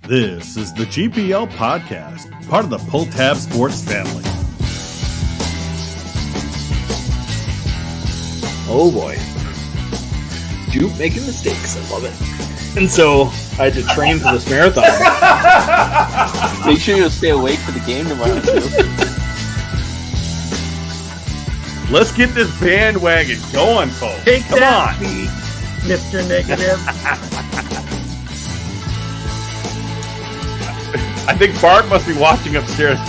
This is the GPL podcast, part of the Pull Tab Sports family. Oh boy. Jupe making mistakes. I love it. And so I had to train for this marathon. Make sure you'll stay awake for the game tomorrow, too. Let's get this bandwagon going, folks. Take Come that, on. Mr. Negative. I think Bart must be watching upstairs.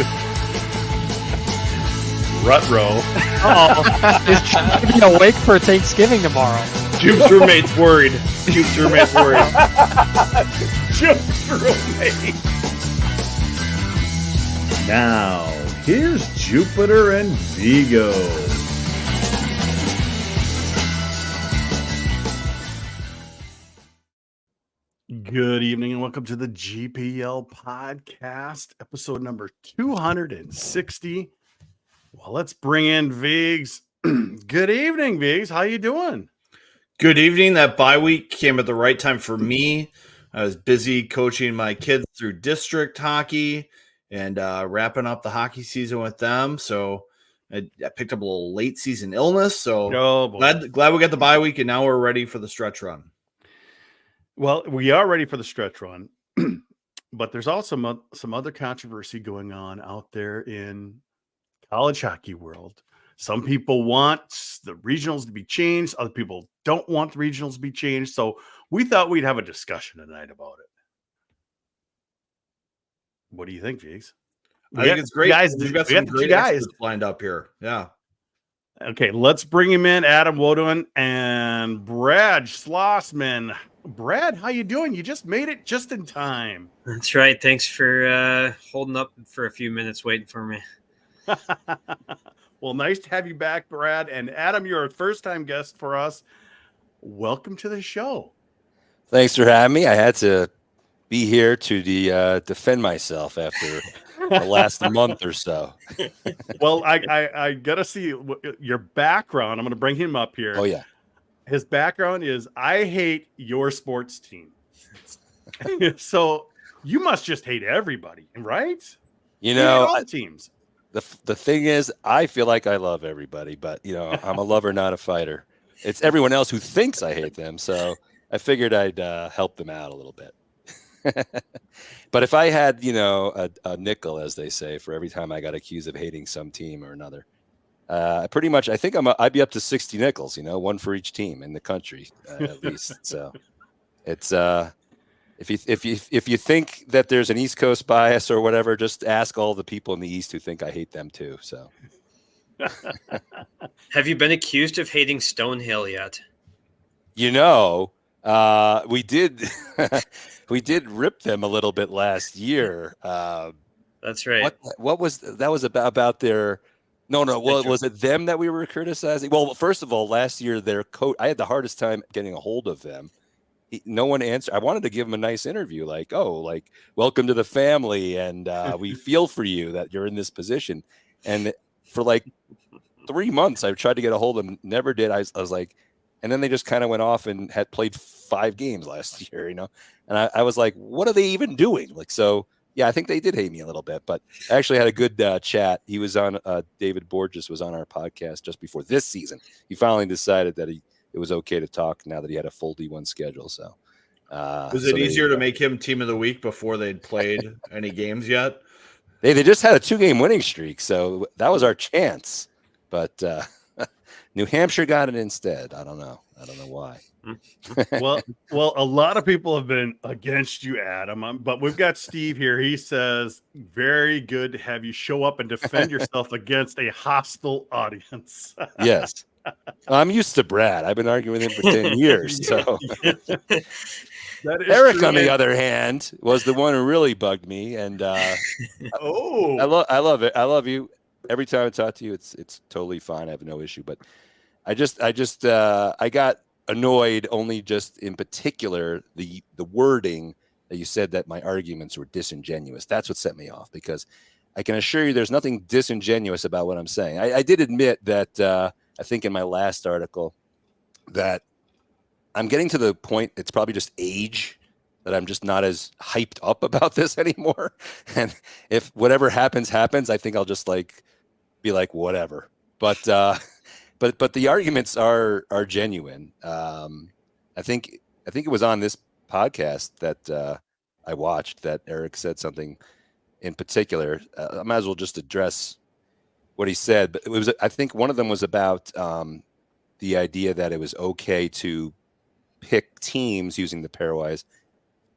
Rut-row. Uh-oh. Is Jupe be awake for Thanksgiving tomorrow? Jupe's roommate's worried. Jupe's roommate. Now, here's Jupiter and Vigo. Good evening and welcome to the GPL podcast, episode number 260. Well, let's bring in Viggs. Good evening, Viggs. How you doing? Good evening. That bye week came at the right time for me. I was busy coaching my kids through district hockey and wrapping up the hockey season with them. So I picked up a little late season illness. So glad we got the bye week and now we're ready for the stretch run. Well, we are ready for the stretch run, but there's also some other controversy going on out there in college hockey world. Some people want the regionals to be changed. Other people don't want the regionals to be changed. So we thought we'd have a discussion tonight about it. What do you think, Viggs? I think it's great. Guys, we've got some great experts lined up here. Yeah. Okay, let's bring him in. Adam Wodon and Brad Schlossman. Brad, how you doing? You just made it just in time. That's right. Thanks for holding up for a few minutes waiting for me. Well, nice to have you back, Brad. And Adam, you're a first-time guest for us. Welcome to the show. Thanks for having me. I had to be here to defend myself after the last month or so. Well, I got to see your background. I'm going to bring him up here. Oh, yeah. His background is, I hate your sports team. So you must just hate everybody, right? You know, all the teams. The thing is, I feel like I love everybody, but, you know, I'm a lover, not a fighter. It's everyone else who thinks I hate them. So I figured I'd help them out a little bit. But if I had, you know, a nickel, as they say, for every time I got accused of hating some team or another, pretty much, I think I'd be up to 60 nickels, you know, one for each team in the country, at least. So it's if you think that there's an East Coast bias or whatever, just ask all the people in the East who think I hate them too. So Have you been accused of hating Stonehill yet? You know, we did we did rip them a little bit last year. That's right. What was that was about their No, well, was it them that we were criticizing? Well, first of all, last year their coach, I had the hardest time getting a hold of them. No one answered. I wanted to give him a nice interview, like, welcome to the family, and we feel for you that you're in this position. And for like 3 months, I tried to get a hold of them, never did. I was like, and then they just kind of went off and had played 5 games last year, you know. And I was like, what are they even doing? Like, so. Yeah, I think they did hate me a little bit, but I actually had a good chat. He was on, David Borges was on our podcast just before this season. He finally decided that it was okay to talk now that he had a full D1 schedule. So, was it easier to make him team of the week before they'd played any games yet? They just had a 2-game winning streak, so that was our chance. But New Hampshire got it instead. I don't know why. well, a lot of people have been against you, Adam, but we've got Steve here. He says, very good to have you show up and defend yourself against a hostile audience. Yes. I'm used to Brad. I've been arguing with him for 10 years. So Eric, on the other hand, was the one who really bugged me. And I love it. I love you. Every time I talk to you, it's totally fine. I have no issue. But I got annoyed only just in particular the wording that you said that my arguments were disingenuous. That's what set me off, because I can assure you there's nothing disingenuous about what I'm saying. I did admit that I think in my last article that I'm getting to the point, it's probably just age that I'm just not as hyped up about this anymore. And if whatever happens, I think I'll just be like, whatever. But the arguments are genuine. I think it was on this podcast that I watched that Eric said something in particular. I might as well just address what he said. But I think one of them was about the idea that it was okay to pick teams using the pairwise,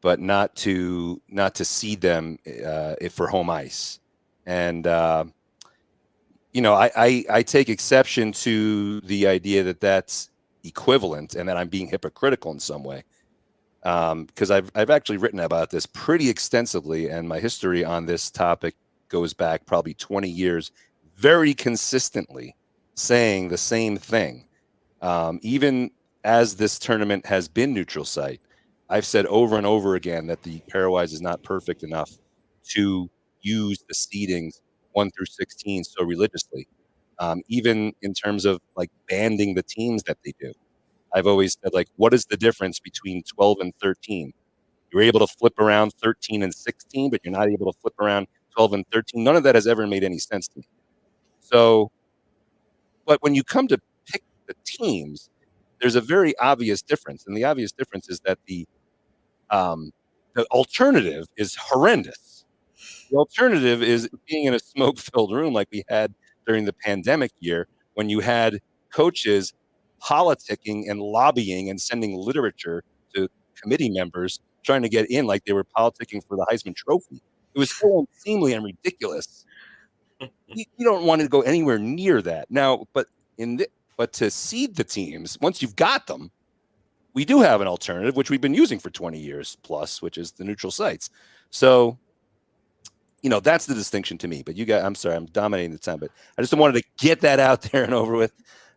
but not to seed them for home ice. And I take exception to the idea that that's equivalent and that I'm being hypocritical in some way, because I've actually written about this pretty extensively, and my history on this topic goes back probably 20 years, very consistently saying the same thing. Even as this tournament has been neutral site, I've said over and over again that the pairwise is not perfect enough to use the seedings 1 through 16 so religiously. Even in terms of banding the teams that they do, I've always said, what is the difference between 12 and 13? You're able to flip around 13 and 16, but you're not able to flip around 12 and 13. None of that has ever made any sense to me. So, but when you come to pick the teams, there's a very obvious difference. And the obvious difference is that the alternative is horrendous. The alternative is being in a smoke-filled room like we had during the pandemic year, when you had coaches politicking and lobbying and sending literature to committee members trying to get in like they were politicking for the Heisman Trophy. It was so unseemly and ridiculous. You don't want to go anywhere near that. Now, but to seed the teams, once you've got them, we do have an alternative, which we've been using for 20 years plus, which is the neutral sites. So, that's the distinction to me. But you guys, I'm sorry, I'm dominating the time, but I just wanted to get that out there and over with.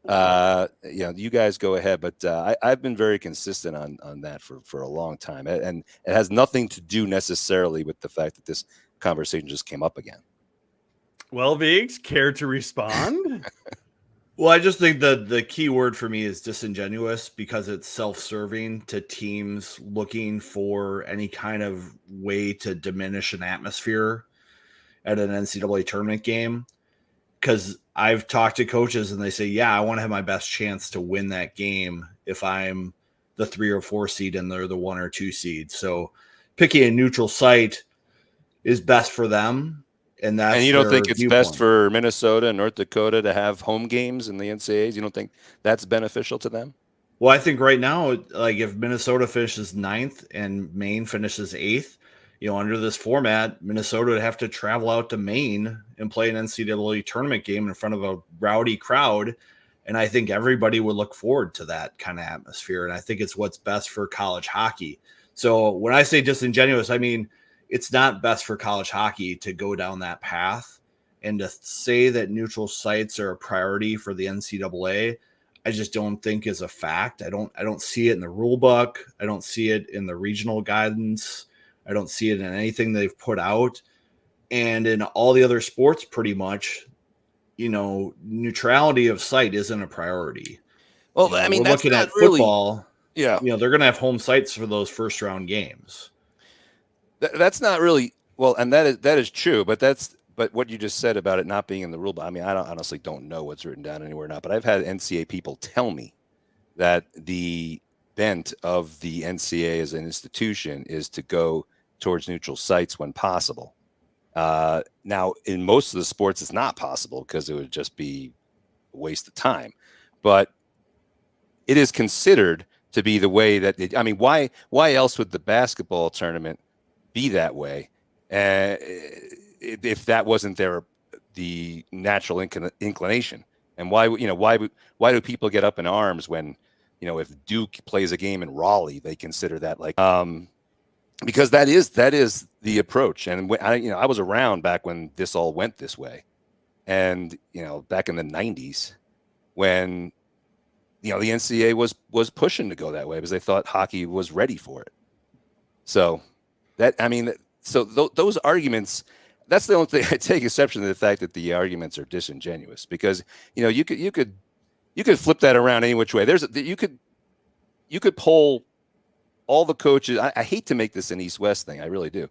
You guys go ahead, but I've been very consistent on that for a long time, and it has nothing to do necessarily with the fact that this conversation just came up again. Well, Viggs, care to respond? Well, I just think the key word for me is disingenuous, because it's self-serving to teams looking for any kind of way to diminish an atmosphere at an NCAA tournament game. Because I've talked to coaches and they say, yeah, I want to have my best chance to win that game if I'm the 3 or 4 seed and they're the 1 or 2 seed. So picking a neutral site is best for them. And you don't think it's best for Minnesota and North Dakota to have home games in the NCAAs? You don't think that's beneficial to them? Well, I think right now, if Minnesota finishes 9th and Maine finishes 8th, under this format, Minnesota would have to travel out to Maine and play an NCAA tournament game in front of a rowdy crowd. And I think everybody would look forward to that kind of atmosphere. And I think it's what's best for college hockey. So when I say disingenuous, I mean, it's not best for college hockey to go down that path, and to say that neutral sites are a priority for the NCAA, I just don't think is a fact. I don't see it in the rule book. I don't see it in the regional guidance. I don't see it in anything they've put out. And in all the other sports, pretty much, neutrality of site isn't a priority. Well, I mean, we're looking at football. Yeah. They're going to have home sites for those first round games. That's not really well, and that is true, but what you just said about it not being in the rule book. I mean, I honestly don't know what's written down anywhere now, but I've had NCAA people tell me that the bent of the NCAA as an institution is to go towards neutral sites when possible. Now, in most of the sports, it's not possible because it would just be a waste of time. But it is considered to be the way that why else would the basketball tournament be that way if that wasn't the natural inclination? And why do people get up in arms when if Duke plays a game in Raleigh, they consider that because that is the approach. And when I was around back when this all went this way, and back in the 90s when the NCAA was pushing to go that way because they thought hockey was ready for it. So those arguments, that's the only thing I take exception to, the fact that the arguments are disingenuous, because you could flip that around any which way. You could poll all the coaches. I hate to make this an East-West thing, I really do,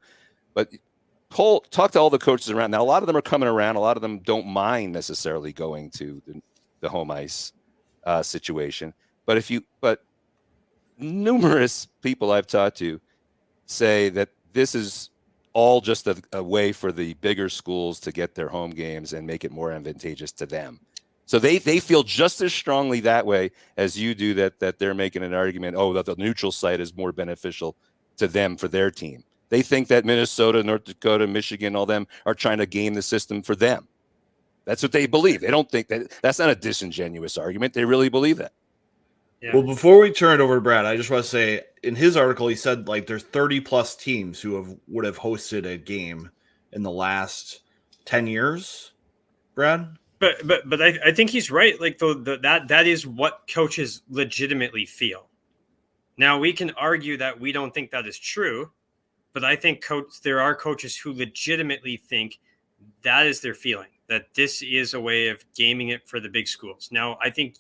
but talk to all the coaches around. Now, a lot of them are coming around. A lot of them don't mind necessarily going to the home ice situation. But numerous people I've talked to say that this is all just a way for the bigger schools to get their home games and make it more advantageous to them. So they feel just as strongly that way as you do, that they're making an argument, that the neutral site is more beneficial to them for their team. They think that Minnesota, North Dakota, Michigan, all them are trying to game the system for them. That's what they believe. They don't think that's not a disingenuous argument. They really believe that. Yeah. Well, before we turn it over to Brad, I just want to say in his article, he said like there's 30 plus teams who would have hosted a game in the last 10 years. Brad? But I think he's right. Like that is what coaches legitimately feel. Now we can argue that we don't think that is true, but I think there are coaches who legitimately think that is their feeling, that this is a way of gaming it for the big schools. Now I think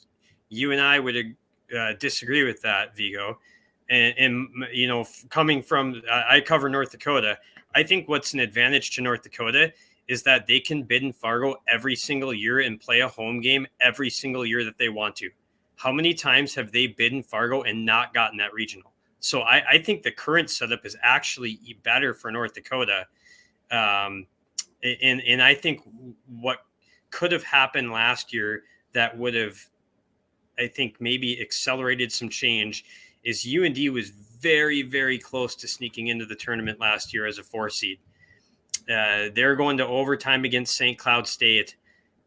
you and I would disagree with that, Vigo. And coming from, I cover North Dakota. I think what's an advantage to North Dakota is that they can bid in Fargo every single year and play a home game every single year that they want to. How many times have they bid in Fargo and not gotten that regional? So I think the current setup is actually better for North Dakota. And I think what could have happened last year that would have, I think, maybe accelerated some change is UND was very, very close to sneaking into the tournament last year as a 4 seed. They're going to overtime against St. Cloud State.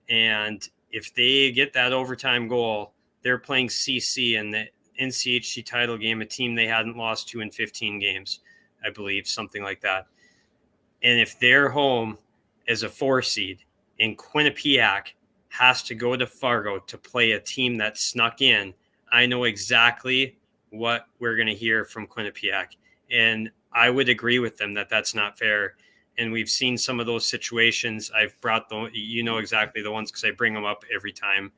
And if they get that overtime goal, they're playing CC in the NCHC title game, a team they hadn't lost to in 15 games, I believe, something like that. And if they're home as a 4 seed and Quinnipiac has to go to Fargo to play a team that snuck in, I know exactly what we're going to hear from Quinnipiac. And I would agree with them that that's not fair. And we've seen some of those situations. I've brought exactly the ones because I bring them up every time.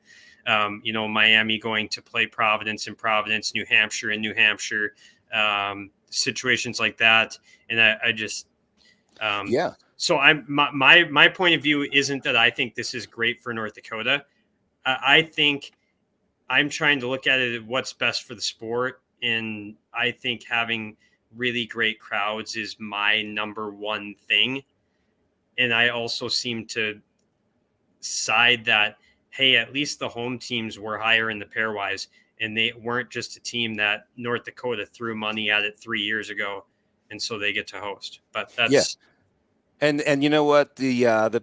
Miami going to play Providence in Providence, New Hampshire in New Hampshire, situations like that. And I just, yeah. So my point of view isn't that I think this is great for North Dakota. I think I'm trying to look at it at what's best for the sport. And I think having really great crowds is my number one thing. And I also seem to side that, hey, at least the home teams were higher in the pairwise, and they weren't just a team that North Dakota threw money at it 3 years ago, and so they get to host. But that's And you know what, because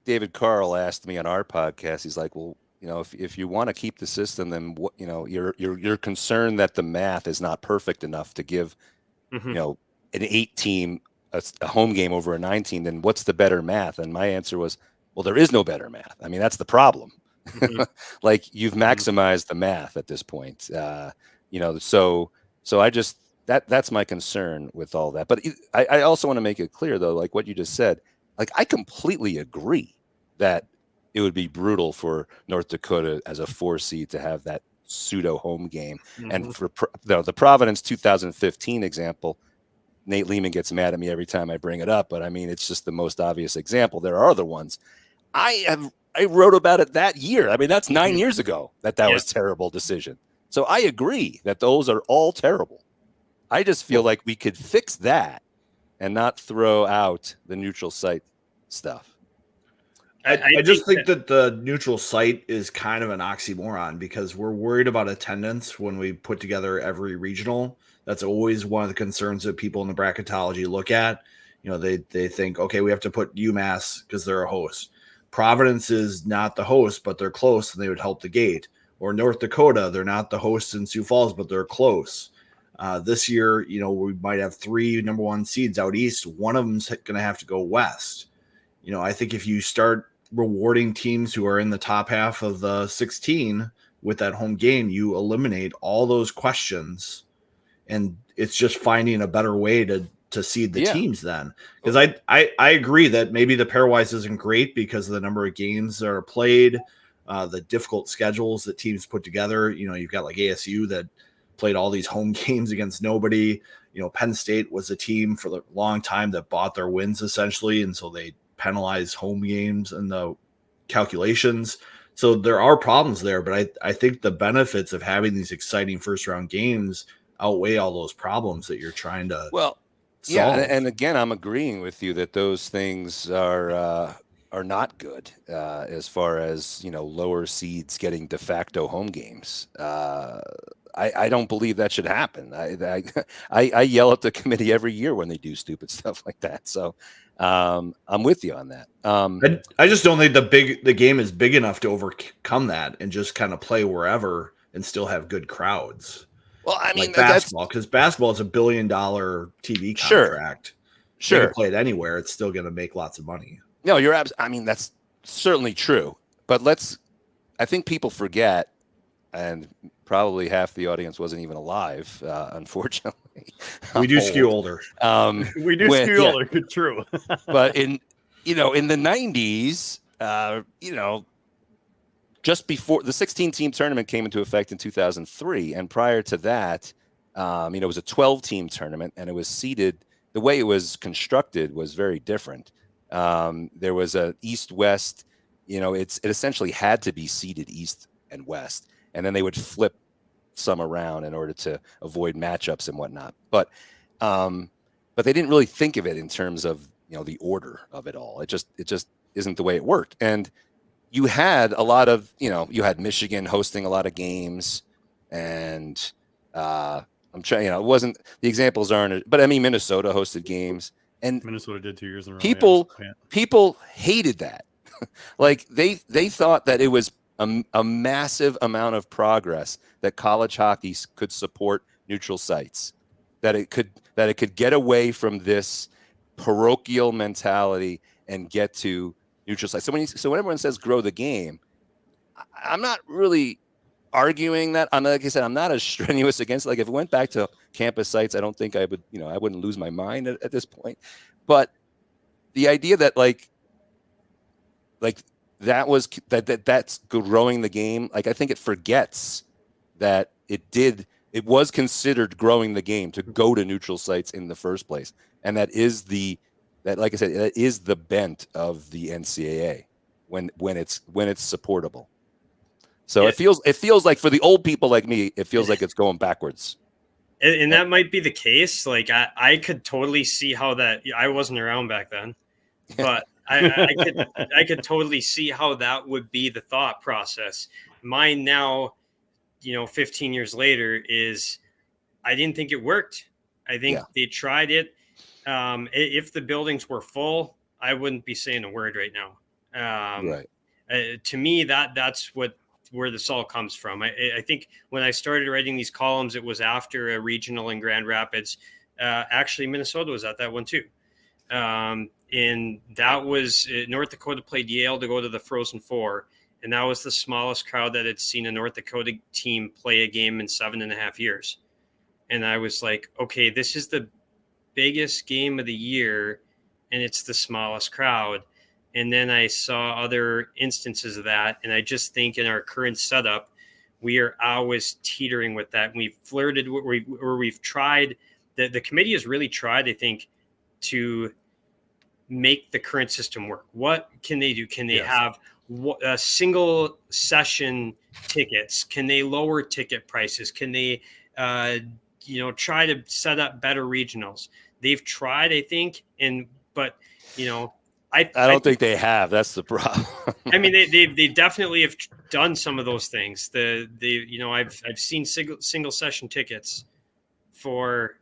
David Carl asked me on our podcast, he's like, well, if you want to keep the system, then what, you're concerned that the math is not perfect enough to give, an 8 team a home game over a 9 team, then what's the better math? And my answer was, well, there is no better math. I mean, that's the problem. Like you've maximized the math at this point. So I just, that's my concern with all that. But I also want to make it clear though, like what you just said, like I completely agree that it would be brutal for North Dakota as a 4 seed to have that pseudo home game. And for the Providence 2015 example, Nate Lehman gets mad at me every time I bring it up, but I mean, it's just the most obvious example. There are other ones. I wrote about it that year. I mean, that's 9 years ago that was a terrible decision. So I agree that those are all terrible. I just feel like we could fix that and not throw out the neutral site stuff. I just think that the neutral site is kind of an oxymoron because we're worried about attendance when we put together every regional. That's always one of the concerns that people in the bracketology look at. They think, okay, we have to put UMass because they're a host. Providence is not the host, but they're close and they would help the gate. Or North Dakota, they're not the host in Sioux Falls, but they're close. This year, we might have 3 number 1 seeds out east. One of them's going to have to go west. I think if you start rewarding teams who are in the top half of the 16 with that home game, you eliminate all those questions, and it's just finding a better way to seed the teams then. Because I agree that maybe the pairwise isn't great because of the number of games that are played, the difficult schedules that teams put together. You've got like ASU that played all these home games against nobody. Penn State was a team for a long time that bought their wins essentially, and so they penalized home games in the calculations. So there are problems there, but I think the benefits of having these exciting first round games outweigh all those problems that you're trying to Well, solve. yeah, and again, I'm agreeing with you that those things are not good as far as lower seeds getting de facto home games. I don't believe that should happen. I yell at the committee every year when they do stupid stuff like that. So I'm with you on that. I just don't think the game is big enough to overcome that and just kind of play wherever and still have good crowds. Well, I mean, like basketball, because basketball is $1 billion TV contract. Sure. You can play it anywhere; it's still going to make lots of money. No, I mean, that's certainly true. But I think people forget, and probably half the audience wasn't even alive, unfortunately. We do skew older. We do skew older. True. But in the 90s, just before the 16-team tournament came into effect in 2003, and prior to that, it was a 12-team tournament, and it was seeded. The way it was constructed was very different. There was a East-West. It essentially had to be seeded East and West, and then they would flip some around in order to avoid matchups and whatnot. But they didn't really think of it in terms of the order of it all. It just isn't the way it worked. And you had a lot of, you had Michigan hosting a lot of games, and I'm trying, it wasn't, the examples aren't, but I mean, Minnesota hosted games, and Minnesota did 2 years in a row. People hated that. Like they thought that it was a massive amount of progress that college hockey could support neutral sites, that it could get away from this parochial mentality and get to neutral sites. So when everyone says grow the game, I'm not really arguing that. Like I said, I'm not as strenuous against it. Like if it went back to campus sites, I don't think I would, I wouldn't lose my mind at this point. But the idea that that's growing the game, like I think it forgets that it was considered growing the game to go to neutral sites in the first place. And like I said, that is the bent of the NCAA when it's supportable. So it feels like for the old people like me, it feels like it's going backwards. And that might be the case. Like I could totally see how that. I wasn't around back then, but I could totally see how that would be the thought process. Mine now, 15 years later, is I didn't think it worked. I think they tried it. If the buildings were full, I wouldn't be saying a word right now. Right. To me, that's where this all comes from. I think when I started writing these columns, it was after a regional in Grand Rapids. Actually, Minnesota was at that one too. And that was North Dakota played Yale to go to the Frozen Four. And that was the smallest crowd that had seen a North Dakota team play a game in 7.5 years. And I was like, okay, this is the biggest game of the year, and it's the smallest crowd. And then I saw other instances of that. And I just think in our current setup, we are always teetering with that. And we've flirted or we've tried, the committee has really tried, I think, to make the current system work. What can they do? Can they have single session tickets? Can they lower ticket prices? Can they, try to set up better regionals? They've tried, I think, but I don't think they have. That's the problem. I mean, they definitely have done some of those things. I've seen single session tickets for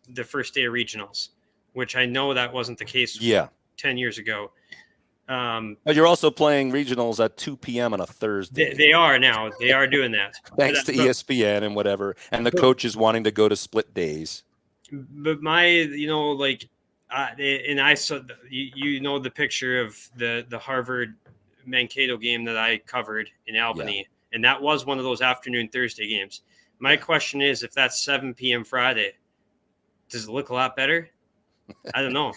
the first day of regionals, which I know that wasn't the case 10 years ago. But you're also playing regionals at 2 p.m. on a Thursday. They are now. They are doing that. Thanks to ESPN and whatever. And the coaches wanting to go to split days. But and I saw, the picture of the Harvard Mankato game that I covered in Albany. Yeah. And that was one of those afternoon Thursday games. My question is, if that's 7 p.m. Friday, does it look a lot better? I don't know.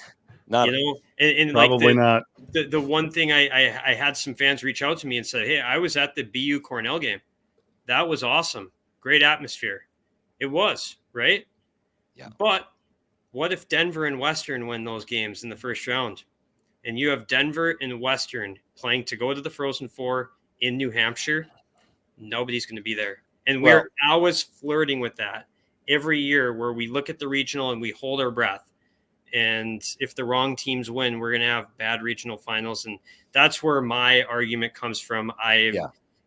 And probably not. The one thing I had some fans reach out to me and say, hey, I was at the BU Cornell game. That was awesome. Great atmosphere. It was, right? Yeah. But what if Denver and Western win those games in the first round? And you have Denver and Western playing to go to the Frozen Four in New Hampshire? Nobody's going to be there. And we're always flirting with that every year, where we look at the regional and we hold our breath. And if the wrong teams win, we're going to have bad regional finals. And that's where my argument comes from.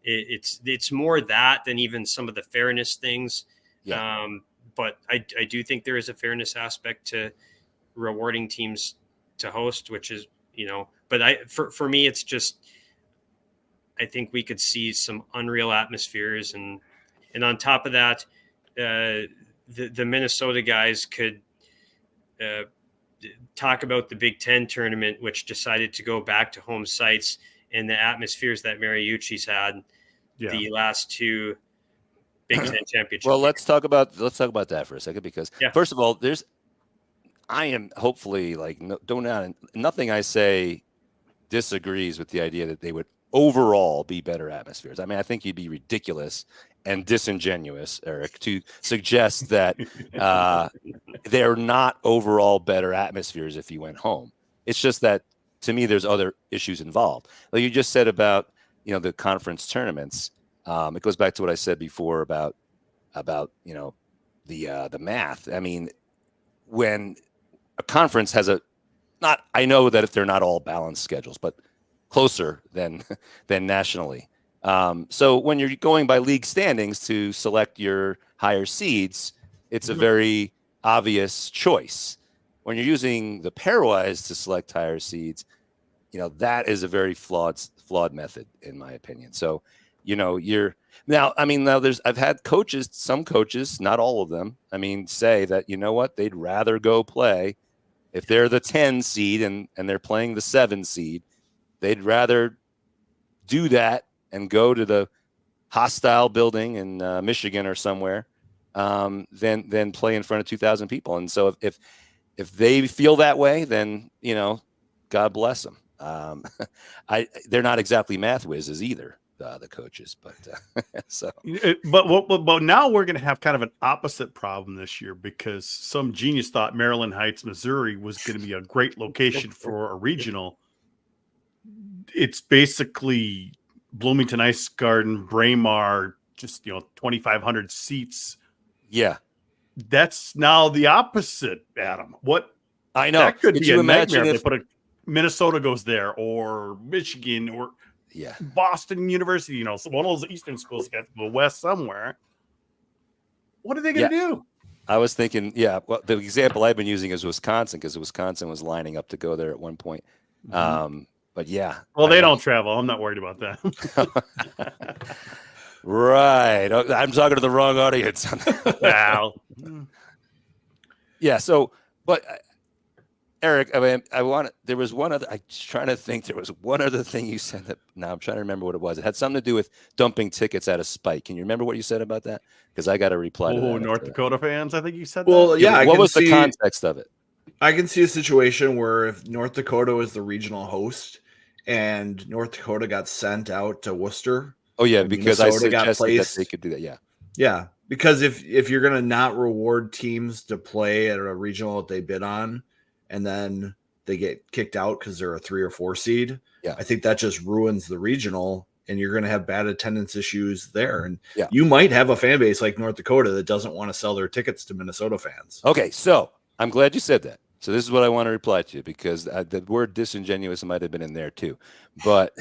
It's more that than even some of the fairness things. Yeah. But I do think there is a fairness aspect to rewarding teams to host, which is, but for me, it's just, I think we could see some unreal atmospheres. And on top of that, the Minnesota guys could talk about the Big Ten tournament, which decided to go back to home sites, and the atmospheres that Mariucci's had the last two Big Ten championships. Well, let's talk about that for a second, because first of all, I am hopefully nothing I say disagrees with the idea that they would overall be better atmospheres. I mean, I think you'd be ridiculous and disingenuous, Eric, to suggest that they're not overall better atmospheres if you went home. It's just that, to me, there's other issues involved. Like you just said about, the conference tournaments. It goes back to what I said before about the math. I mean, when a conference has I know that if they're not all balanced schedules, but closer than nationally. So when you're going by league standings to select your higher seeds, it's a very obvious choice. When you're using the pairwise to select higher seeds, that is a very flawed method, in my opinion. So, I've had some coaches, not all of them, say that, they'd rather go play if they're the 10 seed and they're playing the 7 seed, they'd rather do that and go to the hostile building in Michigan or somewhere than play in front of 2,000 people. And so if they feel that way, then, God bless them. They're not exactly math whizzes either, the coaches, but but now we're going to have kind of an opposite problem this year, because some genius thought Maryland Heights, Missouri was going to be a great location for a regional. It's basically Bloomington Ice Garden, Braemar, just 2,500 seats. Yeah, that's now the opposite, Adam. What I know, that could be a nightmare if they put Minnesota goes there, or Michigan, or Boston University. One of those Eastern schools got to the West somewhere. What are they going to do? I was thinking, well, the example I've been using is Wisconsin, because Wisconsin was lining up to go there at one point. But well, they don't travel. I'm not worried about that. Right. I'm talking to the wrong audience. Wow. Yeah. So, but Eric, there was one other, I'm trying to think, there was one other thing you said that now I'm trying to remember what it was. It had something to do with dumping tickets at a spike. Can you remember what you said about that? Because I got a reply to that. Oh, North Dakota fans, I think you said that. Yeah. What was the context of it? I can see a situation where if North Dakota was the regional host and North Dakota got sent out to Worcester. Oh yeah, because I suggested that they could do that. Yeah. Yeah. Because if you're going to not reward teams to play at a regional that they bid on, and then they get kicked out because they're a 3 or 4 seed, I think that just ruins the regional, and you're going to have bad attendance issues there. And you might have a fan base like North Dakota that doesn't want to sell their tickets to Minnesota fans. Okay, so I'm glad you said that. So this is what I want to reply to, because the word disingenuous might have been in there too. But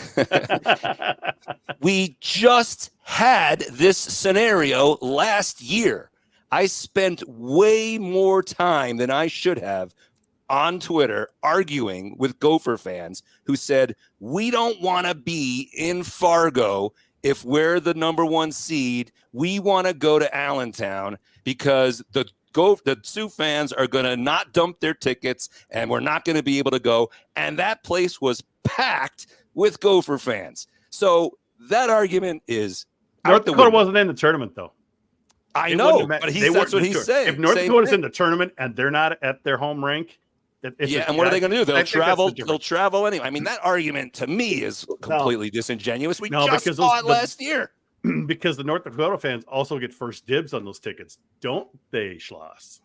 we just had this scenario last year. I spent way more time than I should have on Twitter arguing with Gopher fans who said, we don't want to be in Fargo if we're the number 1 seed. We want to go to Allentown because the Sioux fans are going to not dump their tickets and we're not going to be able to go. And that place was packed with Gopher fans. So that argument is North Dakota wasn't in the tournament, though. I know, but that's what he's saying. If North Dakota's in the tournament and they're not at their home rink, and what are they going to do? They'll travel. They'll travel anyway. I mean, that argument to me is completely disingenuous. We just saw it last year. because the North Dakota fans also get first dibs on those tickets, don't they, Schloss?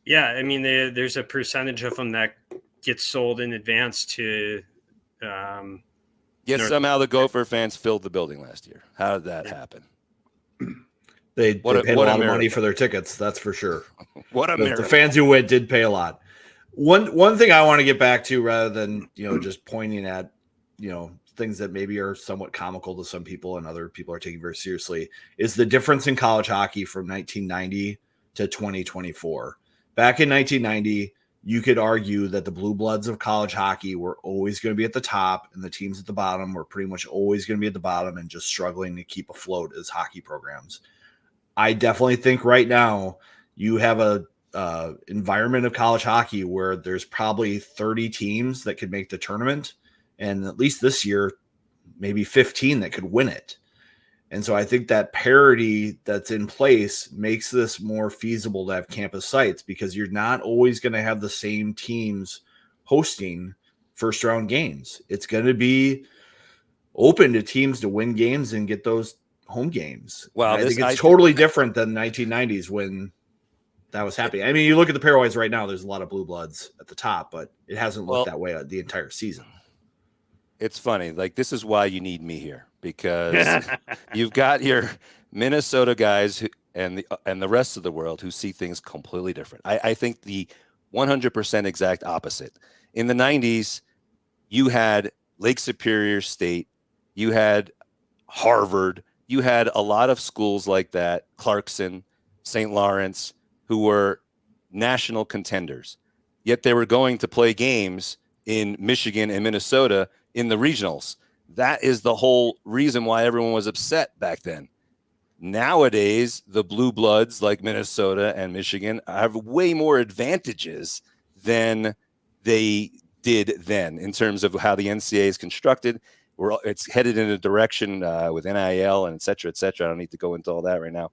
Yeah, I mean, there's a percentage of them that gets sold in advance to. Yet North- somehow the Gopher fans filled the building last year. How did that happen? They paid a lot of money miracle. for their tickets, that's for sure. What a miracle. The fans who went did pay a lot. One thing I want to get back to, rather than just pointing at things that maybe are somewhat comical to some people and other people are taking very seriously, is the difference in college hockey from 1990 to 2024. Back in 1990, you could argue that the blue bloods of college hockey were always going to be at the top, and the teams at the bottom were pretty much always going to be at the bottom and just struggling to keep afloat as hockey programs. I definitely think right now you have a environment of college hockey where there's probably 30 teams that could make the tournament, and at least this year, maybe 15 that could win it. And so I think that parity that's in place makes this more feasible to have campus sites, because you're not always going to have the same teams hosting first round games. It's going to be open to teams to win games and get those home games. Wow, I think it's totally different than 1990s when that was happening. I mean, you look at the pairwise right now, there's a lot of blue bloods at the top, but it hasn't looked that way the entire season. It's funny. Like, this is why you need me here, because you've got your Minnesota guys and the rest of the world who see things completely different. I think the 100% exact opposite. In the 90s, you had Lake Superior State, you had Harvard, you had a lot of schools like that, Clarkson, St. Lawrence, who were national contenders. Yet they were going to play games in Michigan and Minnesota in the regionals. That is the whole reason why everyone was upset back then. Nowadays, the blue bloods like Minnesota and Michigan have way more advantages than they did then in terms of how the NCAA is constructed. It's headed in a direction with NIL and et cetera, et cetera. I don't need to go into all that right now.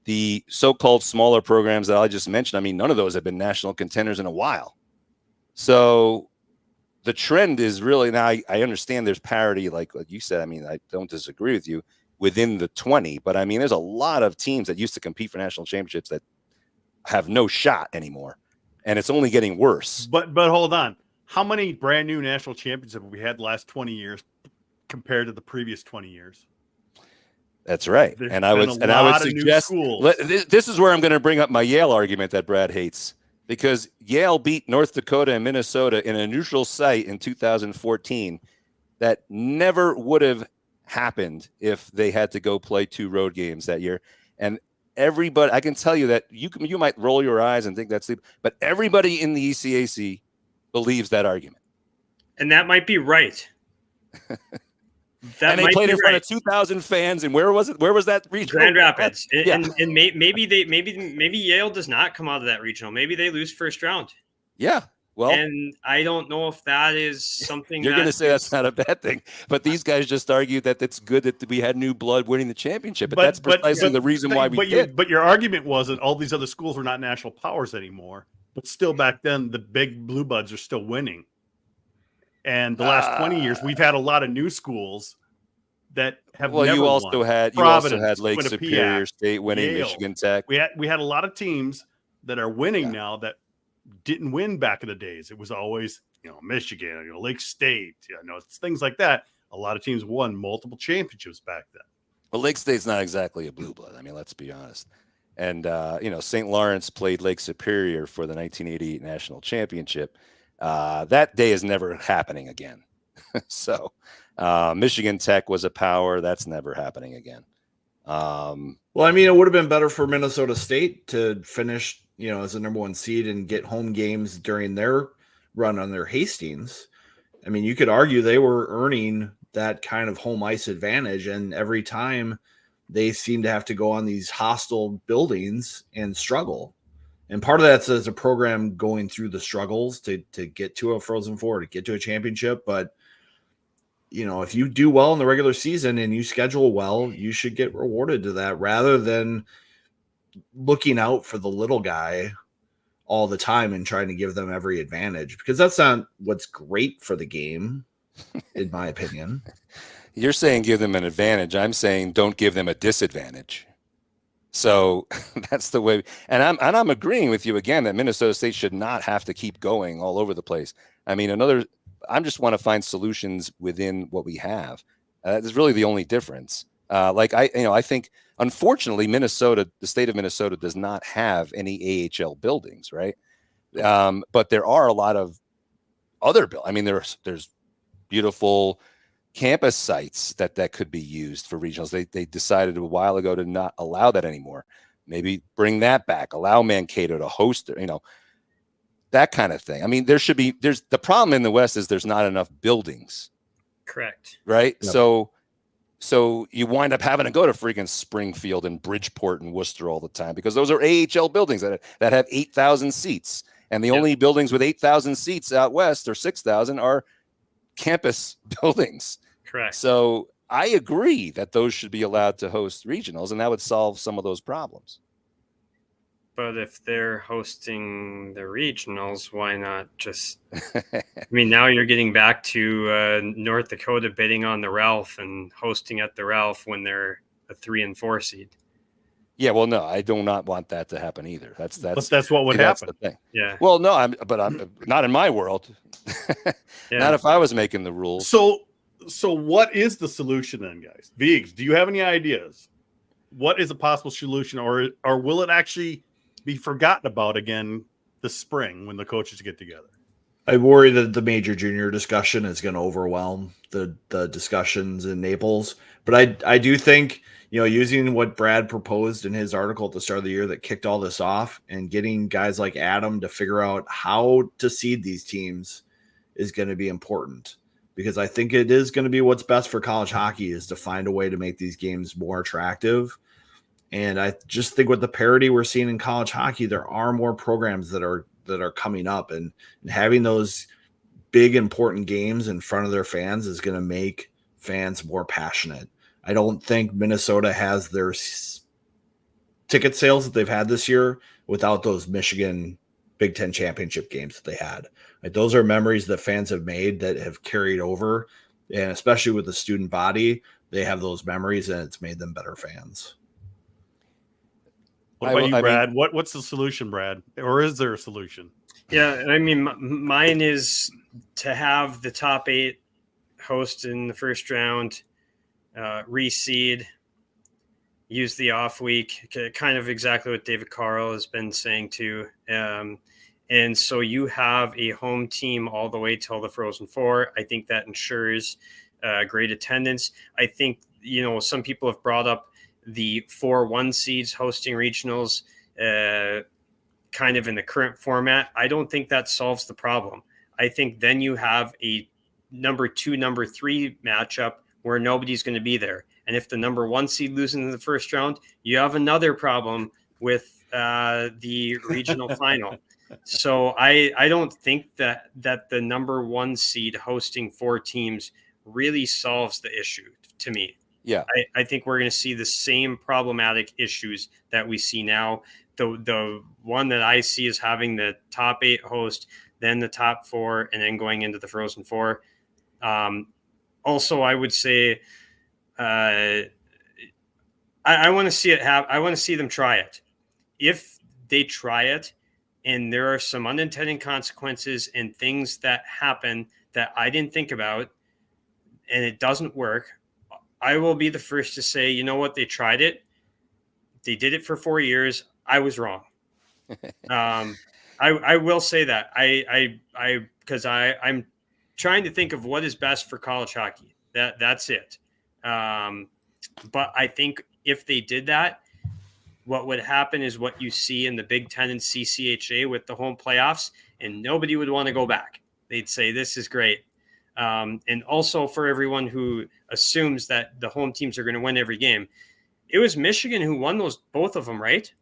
The so-called smaller programs that I just mentioned, I mean, none of those have been national contenders in a while. So the trend is really, now I understand there's parity, like you said. I mean, I don't disagree with you, within the 20, but I mean, there's a lot of teams that used to compete for national championships that have no shot anymore, and it's only getting worse. But hold on. How many brand new national championships have we had the last 20 years compared to the previous 20 years? That's right. There's And I would suggest this is where I'm going to bring up my Yale argument that Brad hates, because Yale beat North Dakota and Minnesota in a neutral site in 2014. That never would have happened if they had to go play 2 road games that year. And everybody, I can tell you that you might roll your eyes and think that's but everybody in the ECAC believes that argument. And that might be right. And they played in front of 2,000 fans. And where was it? Where was that regional? Grand Rapids. Yeah. And maybe Yale does not come out of that regional. Maybe they lose first round. Yeah. Well, and I don't know if that is something you're going to say that's not a bad thing, but these guys just argued that it's good that we had new blood winning the championship. But that's precisely the reason why we did. But your argument was that all these other schools were not national powers anymore. But still, back then, the big blue bloods are still winning. And the last 20 years, we've had a lot of new schools that have. Well, you also had Lake Superior State winning, Yale. Michigan Tech. We had a lot of teams that are winning now that didn't win back in the days. It was always Michigan, Lake State, it's things like that. A lot of teams won multiple championships back then. Well, Lake State's not exactly a blue blood. I mean, let's be honest. And St. Lawrence played Lake Superior for the 1988 national championship. That day is never happening again. So Michigan Tech was a power. That's never happening again. Well, I mean, it would have been better for Minnesota State to finish, as a number 1 seed and get home games during their run on their Hastings. I mean, you could argue they were earning that kind of home ice advantage, and every time they seem to have to go on these hostile buildings and struggle. And part of that's as a program going through the struggles to get to a Frozen Four, to get to a championship. But, if you do well in the regular season and you schedule well, you should get rewarded to that, rather than looking out for the little guy all the time and trying to give them every advantage, because that's not what's great for the game, in my opinion. You're saying give them an advantage. I'm saying don't give them a disadvantage. So that's the way. And I'm agreeing with you again that Minnesota State should not have to keep going all over the place. I mean, I just want to find solutions within what we have. That's really the only difference. I think unfortunately the state of Minnesota does not have any AHL buildings, right? But there are a lot of other I mean, there's beautiful campus sites that could be used for regionals. They decided a while ago to not allow that anymore. Maybe bring that back. Allow Mankato to host it, that kind of thing. I mean, there's the problem in the West is there's not enough buildings. Correct. Right. Yep. So you wind up having to go to freaking Springfield and Bridgeport and Worcester all the time because those are AHL buildings that have 8,000 seats. And the only buildings with 8,000 seats out West or 6,000 are campus buildings. Correct. So I agree that those should be allowed to host regionals, and that would solve some of those problems. But if they're hosting the regionals, why not just? I mean, now you're getting back to North Dakota bidding on the Ralph and hosting at the Ralph when they're a 3 and 4 seed. Yeah, well, no, I do not want that to happen either. That's what would happen. The thing. Yeah. Well, no, I'm not in my world. Not if I was making the rules. So what is the solution then, guys? Viggs, do you have any ideas? What is a possible solution, or will it actually be forgotten about again this spring when the coaches get together? I worry that the major junior discussion is going to overwhelm the discussions in Naples. But I do think, using what Brad proposed in his article at the start of the year that kicked all this off and getting guys like Adam to figure out how to seed these teams is going to be important, because I think it is going to be what's best for college hockey is to find a way to make these games more attractive. And I just think with the parity we're seeing in college hockey, there are more programs that are coming up, and having those big important games in front of their fans is going to make fans more passionate. I don't think Minnesota has their ticket sales that they've had this year without those Michigan Big Ten championship games that they had. Like, those are memories that fans have made that have carried over, and especially with the student body, they have those memories, and it's made them better fans. What about you, Brad? What's the solution, Brad? Or is there a solution? Yeah, I mean, mine is to have the top 8 host in the first round, reseed, use the off week, kind of exactly what David Carl has been saying too. And so you have a home team all the way till the Frozen Four. I think that ensures great attendance. I think, some people have brought up the 4-1 seeds hosting regionals kind of in the current format. I don't think that solves the problem. I think then you have a number 2, number 3 matchup where nobody's going to be there. And if the number 1 seed loses in the first round, you have another problem with the regional final. So I don't think that the number 1 seed hosting 4 teams really solves the issue to me. Yeah, I think we're going to see the same problematic issues that we see now. The one that I see is having the top 8 host, then the top 4, and then going into the Frozen Four. Also, I would say I want to see it happen. I want to see them try it. If they try it and there are some unintended consequences and things that happen that I didn't think about and it doesn't work, I will be the first to say, you know what, they tried it. They did it for 4 years. I was wrong. I will say that because I'm trying to think of what is best for college hockey. That's it. But I think if they did that, what would happen is what you see in the Big Ten and CCHA with the home playoffs, and nobody would want to go back. They'd say, this is great. And also for everyone who assumes that the home teams are going to win every game, it was Michigan who won both of them, right?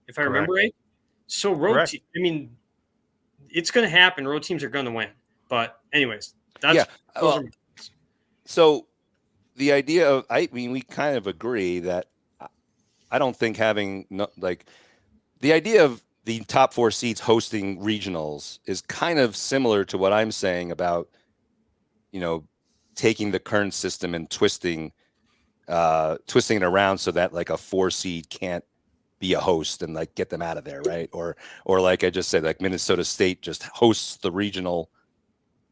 If I remember right. So it's going to happen. Road teams are going to win. But anyways, so the idea of, we kind of agree that I don't think having the idea of the top 4 seeds hosting regionals is kind of similar to what I'm saying about, taking the current system and twisting it around so that like a 4 seed can't be a host and like get them out of there, right? Or like I just said, like Minnesota State just hosts the regional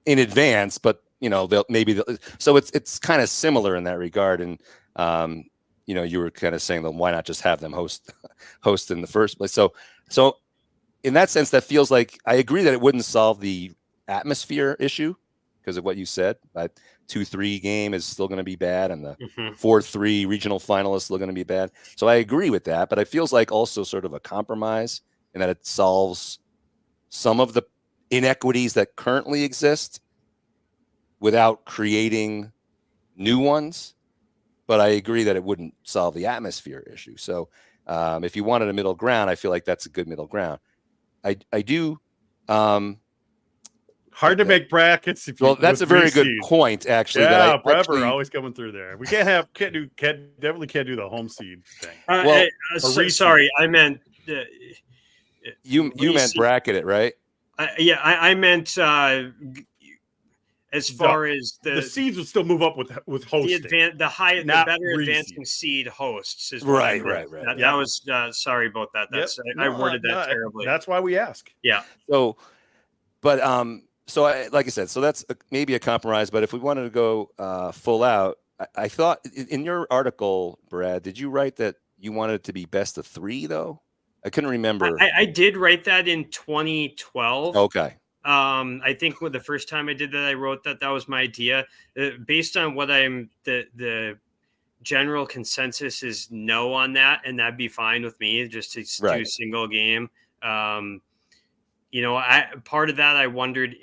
in advance, but so it's kind of similar in that regard. And you were kind of saying, well, why not just have them host in the first place? So in that sense, that feels like I agree that it wouldn't solve the atmosphere issue because of what you said. That 2-3 game is still going to be bad, and the 4-3 regional finalists still going to be bad. So I agree with that, but it feels like also sort of a compromise in that it solves some of the inequities that currently exist without creating new ones. But I agree that it wouldn't solve the atmosphere issue. So if you wanted a middle ground, I feel like that's a good middle ground. I do. Hard to make brackets. That's a very good point, actually. Yeah, Brever always coming through there. We definitely can't do the home seed thing. Sorry, I meant you meant bracket it, right? I meant as far as the seeds would still move up with hosting. The better advancing seed hosts is right. That was sorry about that. That's I worded that terribly. That's why we ask. Yeah. So, but like I said, so that's maybe a compromise. But if we wanted to go full out, I thought in your article, Brad, did you write that you wanted it to be best of 3 though? I couldn't remember. I did write that in 2012. Okay. I think the first time I did that, I wrote that was my idea. Based on what the general consensus is no on that, and that'd be fine with me just to do a single game. Part of that I wondered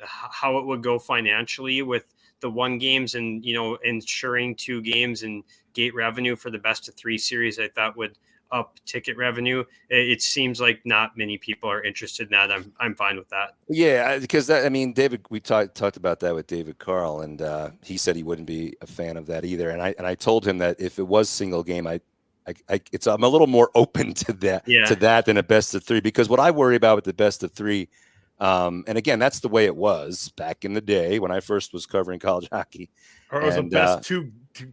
how it would go financially with the 1 games and ensuring 2 games and gate revenue for the best of 3 series. I thought would up ticket revenue. It seems like not many people are interested in that. I'm fine with that. Yeah, because David, we talked about that with David Carl, and he said he wouldn't be a fan of that either. And I told him that if it was single game, I'm a little more open to that than a best of 3, because what I worry about with the best of 3, and again, that's the way it was back in the day when I first was covering college hockey. Or it was the best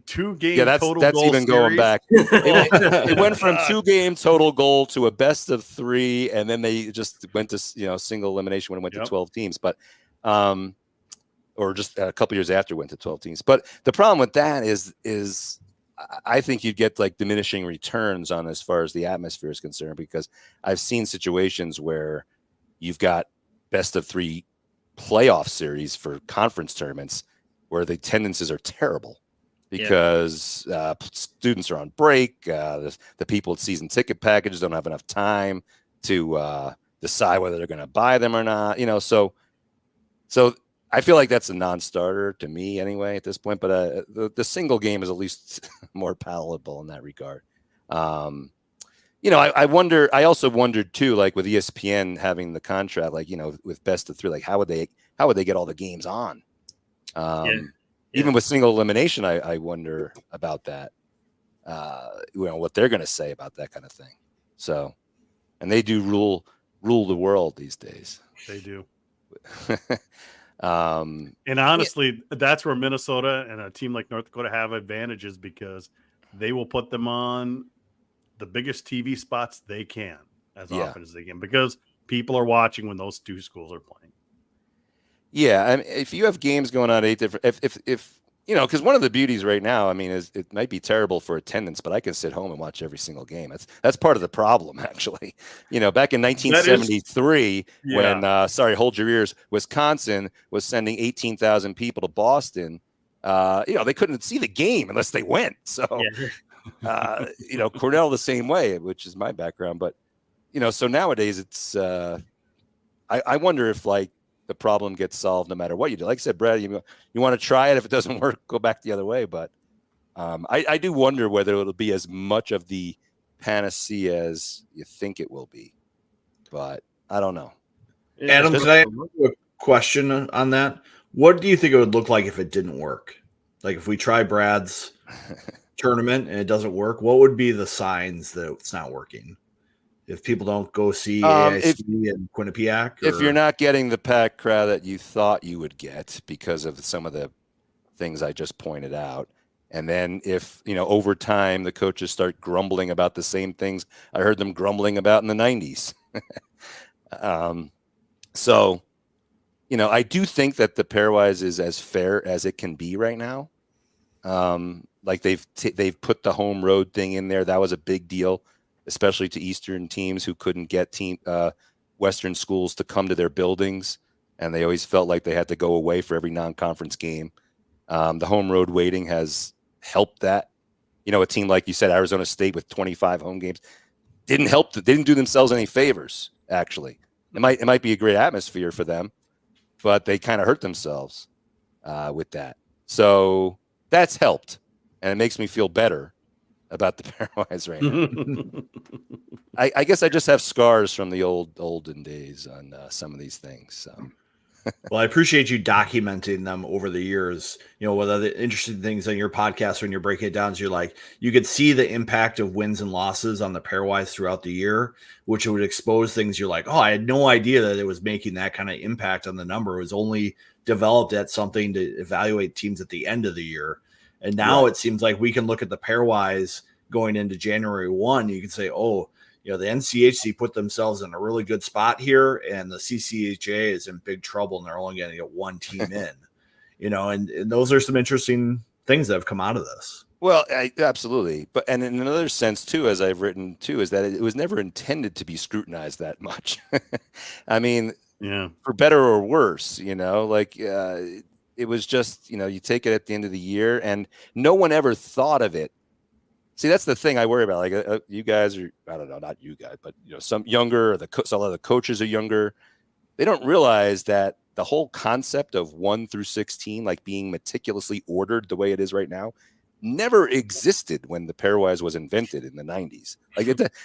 two game that's total that's goal even series. Going back. It went from 2 game total goal to a best of 3, and then they just went to single elimination when it went to 12 teams. But or just a couple years after it went to 12 teams. But the problem with that is I think you'd get like diminishing returns on as far as the atmosphere is concerned, because I've seen situations where you've got best of 3 playoff series for conference tournaments where the attendances are terrible because students are on break. The people with season ticket packages don't have enough time to decide whether they're going to buy them or not. So I feel like that's a non-starter to me anyway at this point. But the single game is at least more palatable in that regard. I wonder. I also wondered too, like with ESPN having the contract, like with best of 3, like how would they get all the games on? Even with single elimination, I wonder about that. What they're going to say about that kind of thing. So, and they do rule the world these days. They do. And honestly, that's where Minnesota and a team like North Dakota have advantages, because they will put them on the biggest TV spots they can as often as they can, because people are watching when those 2 schools are playing. Yeah, if you have games going on 8 different, if because one of the beauties right now, is it might be terrible for attendance, but I can sit home and watch every single game. That's part of the problem, actually. Back in 1973, when hold your ears, Wisconsin was sending 18,000 people to Boston. They couldn't see the game unless they went. So, Cornell the same way, which is my background. But so nowadays it's. I wonder if the problem gets solved no matter what you do. Like I said, Brad, you want to try it. If it doesn't work, go back the other way. But I do wonder whether it'll be as much of the panacea as you think it will be. But I don't know. Adam, can I ask you a question on that? What do you think it would look like if it didn't work? Like if we try Brad's tournament and it doesn't work, what would be the signs that it's not working? If people don't go see AIC and Quinnipiac? If you're not getting the packed crowd that you thought you would get because of some of the things I just pointed out. And then if, over time, the coaches start grumbling about the same things I heard them grumbling about in the 90s. So, I do think that the pairwise is as fair as it can be right now. Like they've put the home road thing in there. That was a big deal, especially to Eastern teams who couldn't get Western schools to come to their buildings. And they always felt like they had to go away for every non-conference game. The home road weighting has helped that. A team like you said, Arizona State with 25 home games didn't help. They didn't do themselves any favors. Actually, it might be a great atmosphere for them, but they kind of hurt themselves with that. So that's helped, and it makes me feel better about the pairwise right now. I guess I just have scars from the olden days on some of these things. So. Well, I appreciate you documenting them over the years. One of the interesting things on your podcast when you're breaking it down is you could see the impact of wins and losses on the pairwise throughout the year, which would expose things. You're like, oh, I had no idea that it was making that kind of impact on the number. It was only developed at something to evaluate teams at the end of the year. And now It seems like we can look at the pairwise going into January 1. You can say, oh, the NCHC put themselves in a really good spot here, and the CCHA is in big trouble, and they're only going to get one team in. And those are some interesting things that have come out of this. Well, absolutely. And in another sense, too, as I've written, too, is that it was never intended to be scrutinized that much. I mean, for better or worse, it was just, you take it at the end of the year, and no one ever thought of it. See, that's the thing I worry about. Like you guys are, I don't know, not you guys, but some younger, some of the coaches are younger. They don't realize that the whole concept of 1 through 16, like being meticulously ordered the way it is right now, never existed when the pairwise was invented in the 90s.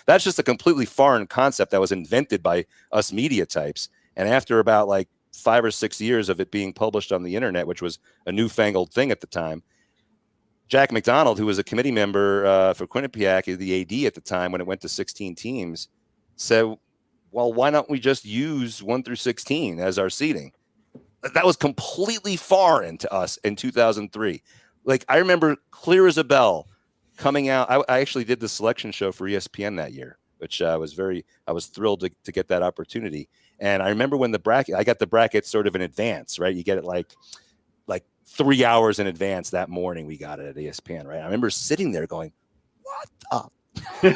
That's just a completely foreign concept that was invented by us media types. And after about 5 or 6 years of it being published on the internet, which was a newfangled thing at the time, Jack McDonald, who was a committee member for Quinnipiac, the AD at the time when it went to 16 teams, said, well, why don't we just use 1 through 16 as our seeding? That was completely foreign to us in 2003. I remember clear as a bell coming out. I actually did the selection show for ESPN that year, which I was thrilled to get that opportunity. And I remember when I got the bracket sort of in advance, right? You get it like 3 hours in advance that morning. We got it at ESPN, right? I remember sitting there going,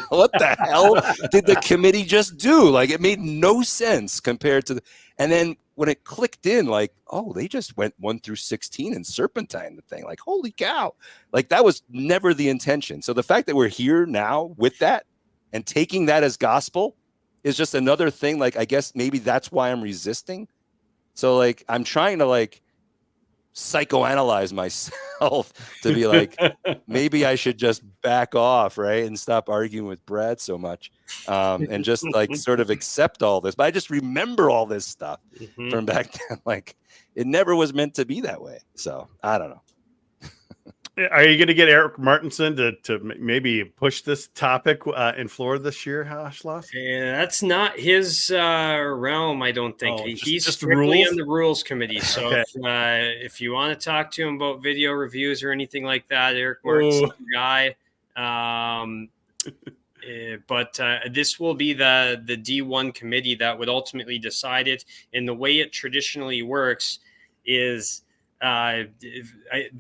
what the hell did the committee just do? It made no sense compared to and then when it clicked in, they just went 1 through 16 and serpentine the thing. Holy cow. That was never the intention. So the fact that we're here now with that and taking that as gospel is just another thing. I guess maybe that's why I'm resisting. So I'm trying to psychoanalyze myself to be maybe I should just back off, right, and stop arguing with Brad so much, and just sort of accept all this. But I just remember all this stuff from back then. It never was meant to be that way. So I don't know. Are you going to get Eric Martinson to maybe push this topic in Florida this year, Schloss? Yeah, that's not his realm, I don't think. He's just strictly rules? on the rules committee. So Okay. if you want to talk to him about video reviews or anything like that, Eric Martinson's the guy. But this will be the D1 committee that would ultimately decide it. And the way it traditionally works is they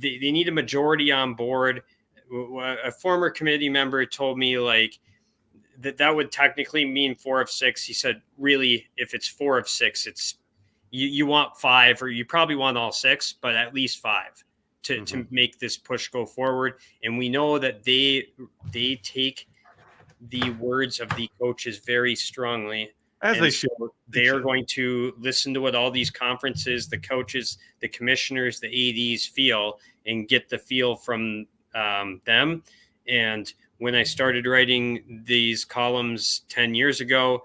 need a majority on board. A former committee member told me that would technically mean 4 of 6. He said, really, if it's 4 of 6, it's you want 5, or you probably want all 6, but at least 5 to make this push go forward. And we know that they take the words of the coaches very strongly. As and they should. They are going to listen to what all these conferences, the coaches, the commissioners, the ADs feel, and get the feel from them. And when I started writing these columns 10 years ago,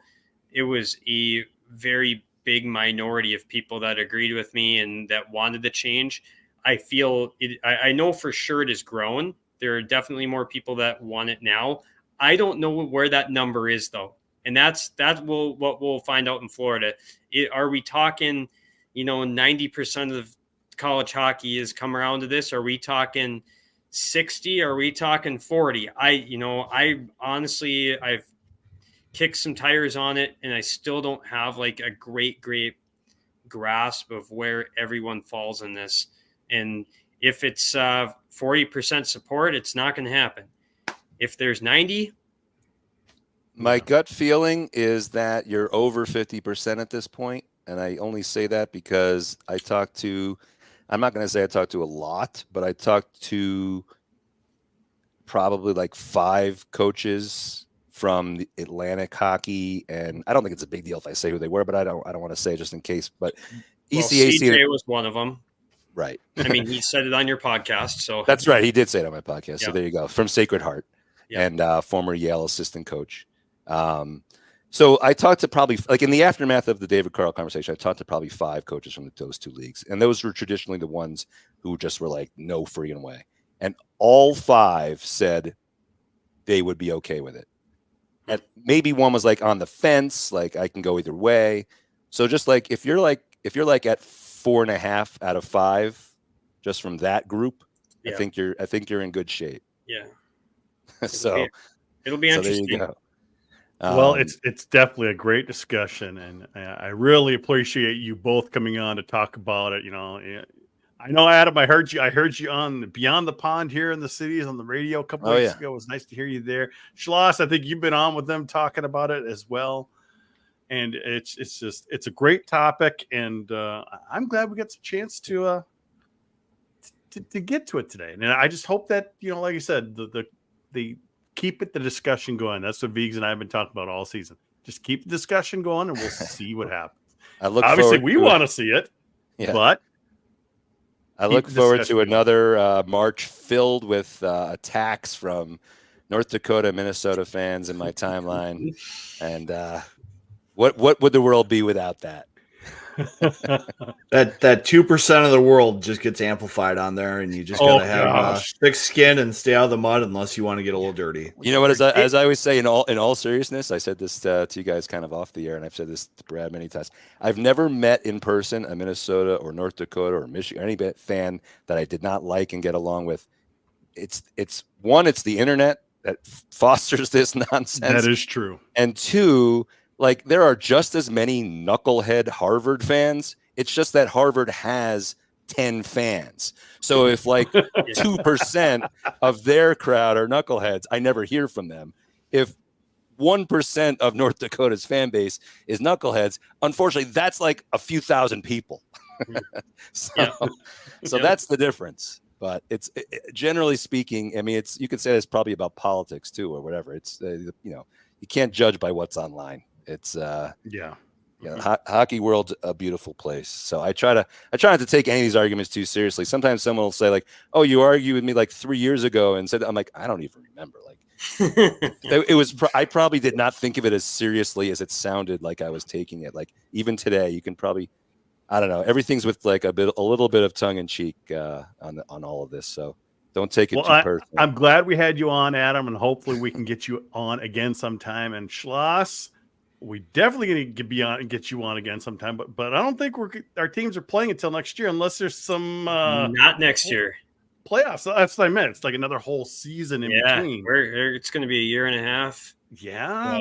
it was a very big minority of people that agreed with me and that wanted the change. I feel it. I know for sure it has grown. There are definitely more people that want it now. I don't know where that number is, though. And that's what we'll find out in Florida. Are we talking, 90% of college hockey has come around to this. Are we talking 60? Are we talking 40? I honestly, I've kicked some tires on it, and I still don't have like a great grasp of where everyone falls in this. And if it's 40% support, it's not going to happen. If there's 90, my gut feeling is that you're over 50% at this point. And I only say that because I'm not going to say I talked to a lot, but I talked to probably like 5 coaches from the Atlantic hockey. And I don't think it's a big deal if I say who they were, but I don't want to say just in case, but ECAC CJ was one of them. Right. I mean, he said it on your podcast. So that's right. He did say it on my podcast. Yeah. So there you go. From Sacred Heart and former Yale assistant coach. So I talked to probably, like in the aftermath of the David Carl conversation, I talked to probably 5 coaches from those 2 leagues. And those were traditionally the ones who just were like, no freaking way. And all 5 said they would be okay with it. And maybe one was like on the fence, like I can go either way. So just like, if you're like at 4.5 out of 5, just from that group, I think you're in good shape. Yeah. So it'll be interesting. There you go. Well, it's definitely a great discussion, and I really appreciate you both coming on to talk about it. I know, Adam, I heard you on Beyond the Pond here in the cities on the radio a couple weeks ago. It was nice to hear you there. Schloss, I think you've been on with them talking about it as well. And it's a great topic, and I'm glad we got some chance to get to it today. And I just hope that, like I said, the keep the discussion going. That's what Viggs and I have been talking about all season. Just keep the discussion going, and we'll see what happens. Obviously, we want to see it, but I look forward to another March filled with attacks from North Dakota, Minnesota fans in my timeline. And what would the world be without that? that 2% of the world just gets amplified on there, and you just gotta have thick skin and stay out of the mud unless you want to get a little dirty. You know what? As I always say, in all seriousness, I said this to you guys kind of off the air, and I've said this to Brad many times. I've never met in person a Minnesota or North Dakota or Michigan or any fan that I did not like and get along with. It's the internet that fosters this nonsense. That is true. And 2, like, there are just as many knucklehead Harvard fans. It's just that Harvard has 10 fans. So if like 2% of their crowd are knuckleheads, I never hear from them. If 1% of North Dakota's fan base is knuckleheads, unfortunately, that's like a few thousand people. So that's the difference. But it's generally speaking, I mean, you could say it's probably about politics too, or whatever. It's you can't judge by what's online. It's hockey world's a beautiful place. So I try not to take any of these arguments too seriously. Sometimes someone will say like, "Oh, you argued with me like 3 years ago," and said, "I'm like, I don't even remember." Like, it was. I probably did not think of it as seriously as it sounded like I was taking it. Like even today, you can probably, I don't know. Everything's with like a little bit of tongue in cheek on all of this. So don't take it too personal. I'm glad we had you on, Adam, and hopefully we can get you on again sometime. And Schloss, we definitely going to be on and get you on again sometime. But I don't think our teams are playing until next year, unless there's some not next year playoffs. That's what I meant. It's like another whole season in between. It's going to be a year and a half. Yeah,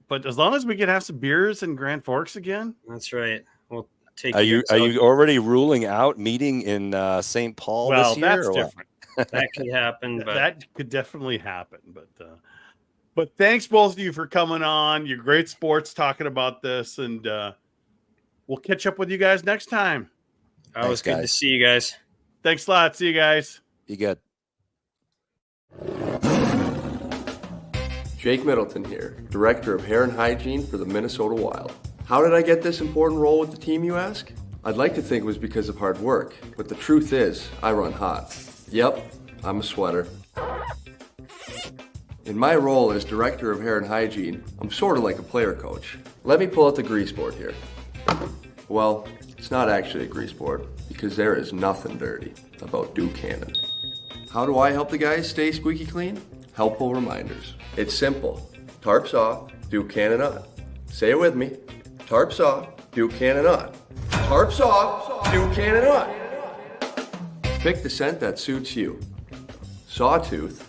but as long as we can have some beers in Grand Forks again, that's right. We'll take. Are you already ruling out meeting in St. Paul this year? That's different. That could happen. But that could definitely happen. But thanks both of you for coming on. You're great sports talking about this, and we'll catch up with you guys next time. It was good to see you guys. Thanks a lot. See you guys. Be good. Jake Middleton here, Director of Hair and Hygiene for the Minnesota Wild. How did I get this important role with the team, you ask? I'd like to think it was because of hard work, but the truth is, I run hot. Yep, I'm a sweater. In my role as Director of Hair and Hygiene, I'm sort of like a player coach. Let me pull out the grease board here. Well, it's not actually a grease board, because there is nothing dirty about Duke Cannon. How do I help the guys stay squeaky clean? Helpful reminders. It's simple. Tarps off, Duke Cannon on. Say it with me. Tarps off, Duke Cannon on. Tarps off, Duke Cannon on. Pick the scent that suits you. Sawtooth.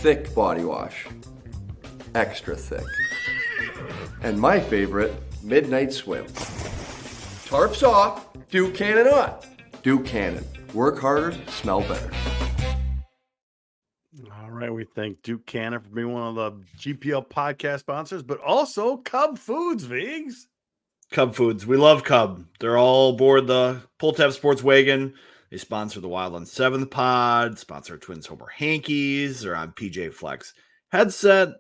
Thick body wash. Extra thick. And my favorite, Midnight Swim. Tarps off, Duke Cannon on. Duke Cannon. Work harder, smell better. All right, we thank Duke Cannon for being one of the GPL podcast sponsors, but also Cub Foods, Vigs. Cub Foods. We love Cub. They're all aboard the Pull Tab Sports Wagon. They sponsor the Wild on 7th Pod, sponsor Twins Homer Hankies. They're on PJ Flex headset,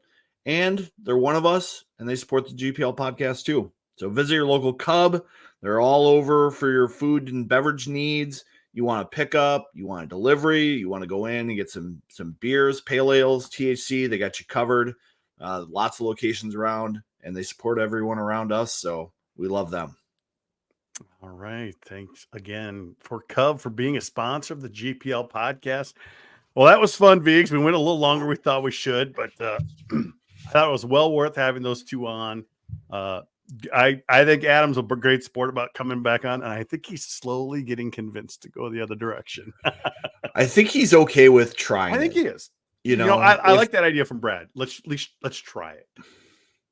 and they're one of us, and they support the GPL podcast too. So visit your local Cub. They're all over for your food and beverage needs. You want to pick up, you want a delivery, you want to go in and get some beers, pale ales, THC. They got you covered. Lots of locations around, and they support everyone around us. So we love them. All right. Thanks again for Cub for being a sponsor of the GPL podcast. Well, that was fun, Vigs. We went a little longer than we thought we should, but I thought it was well worth having those two on. I think Adam's a great sport about coming back on, and I think he's slowly getting convinced to go the other direction. I think he's okay with trying. I think he is. You know, I like that idea from Brad. Let's try it.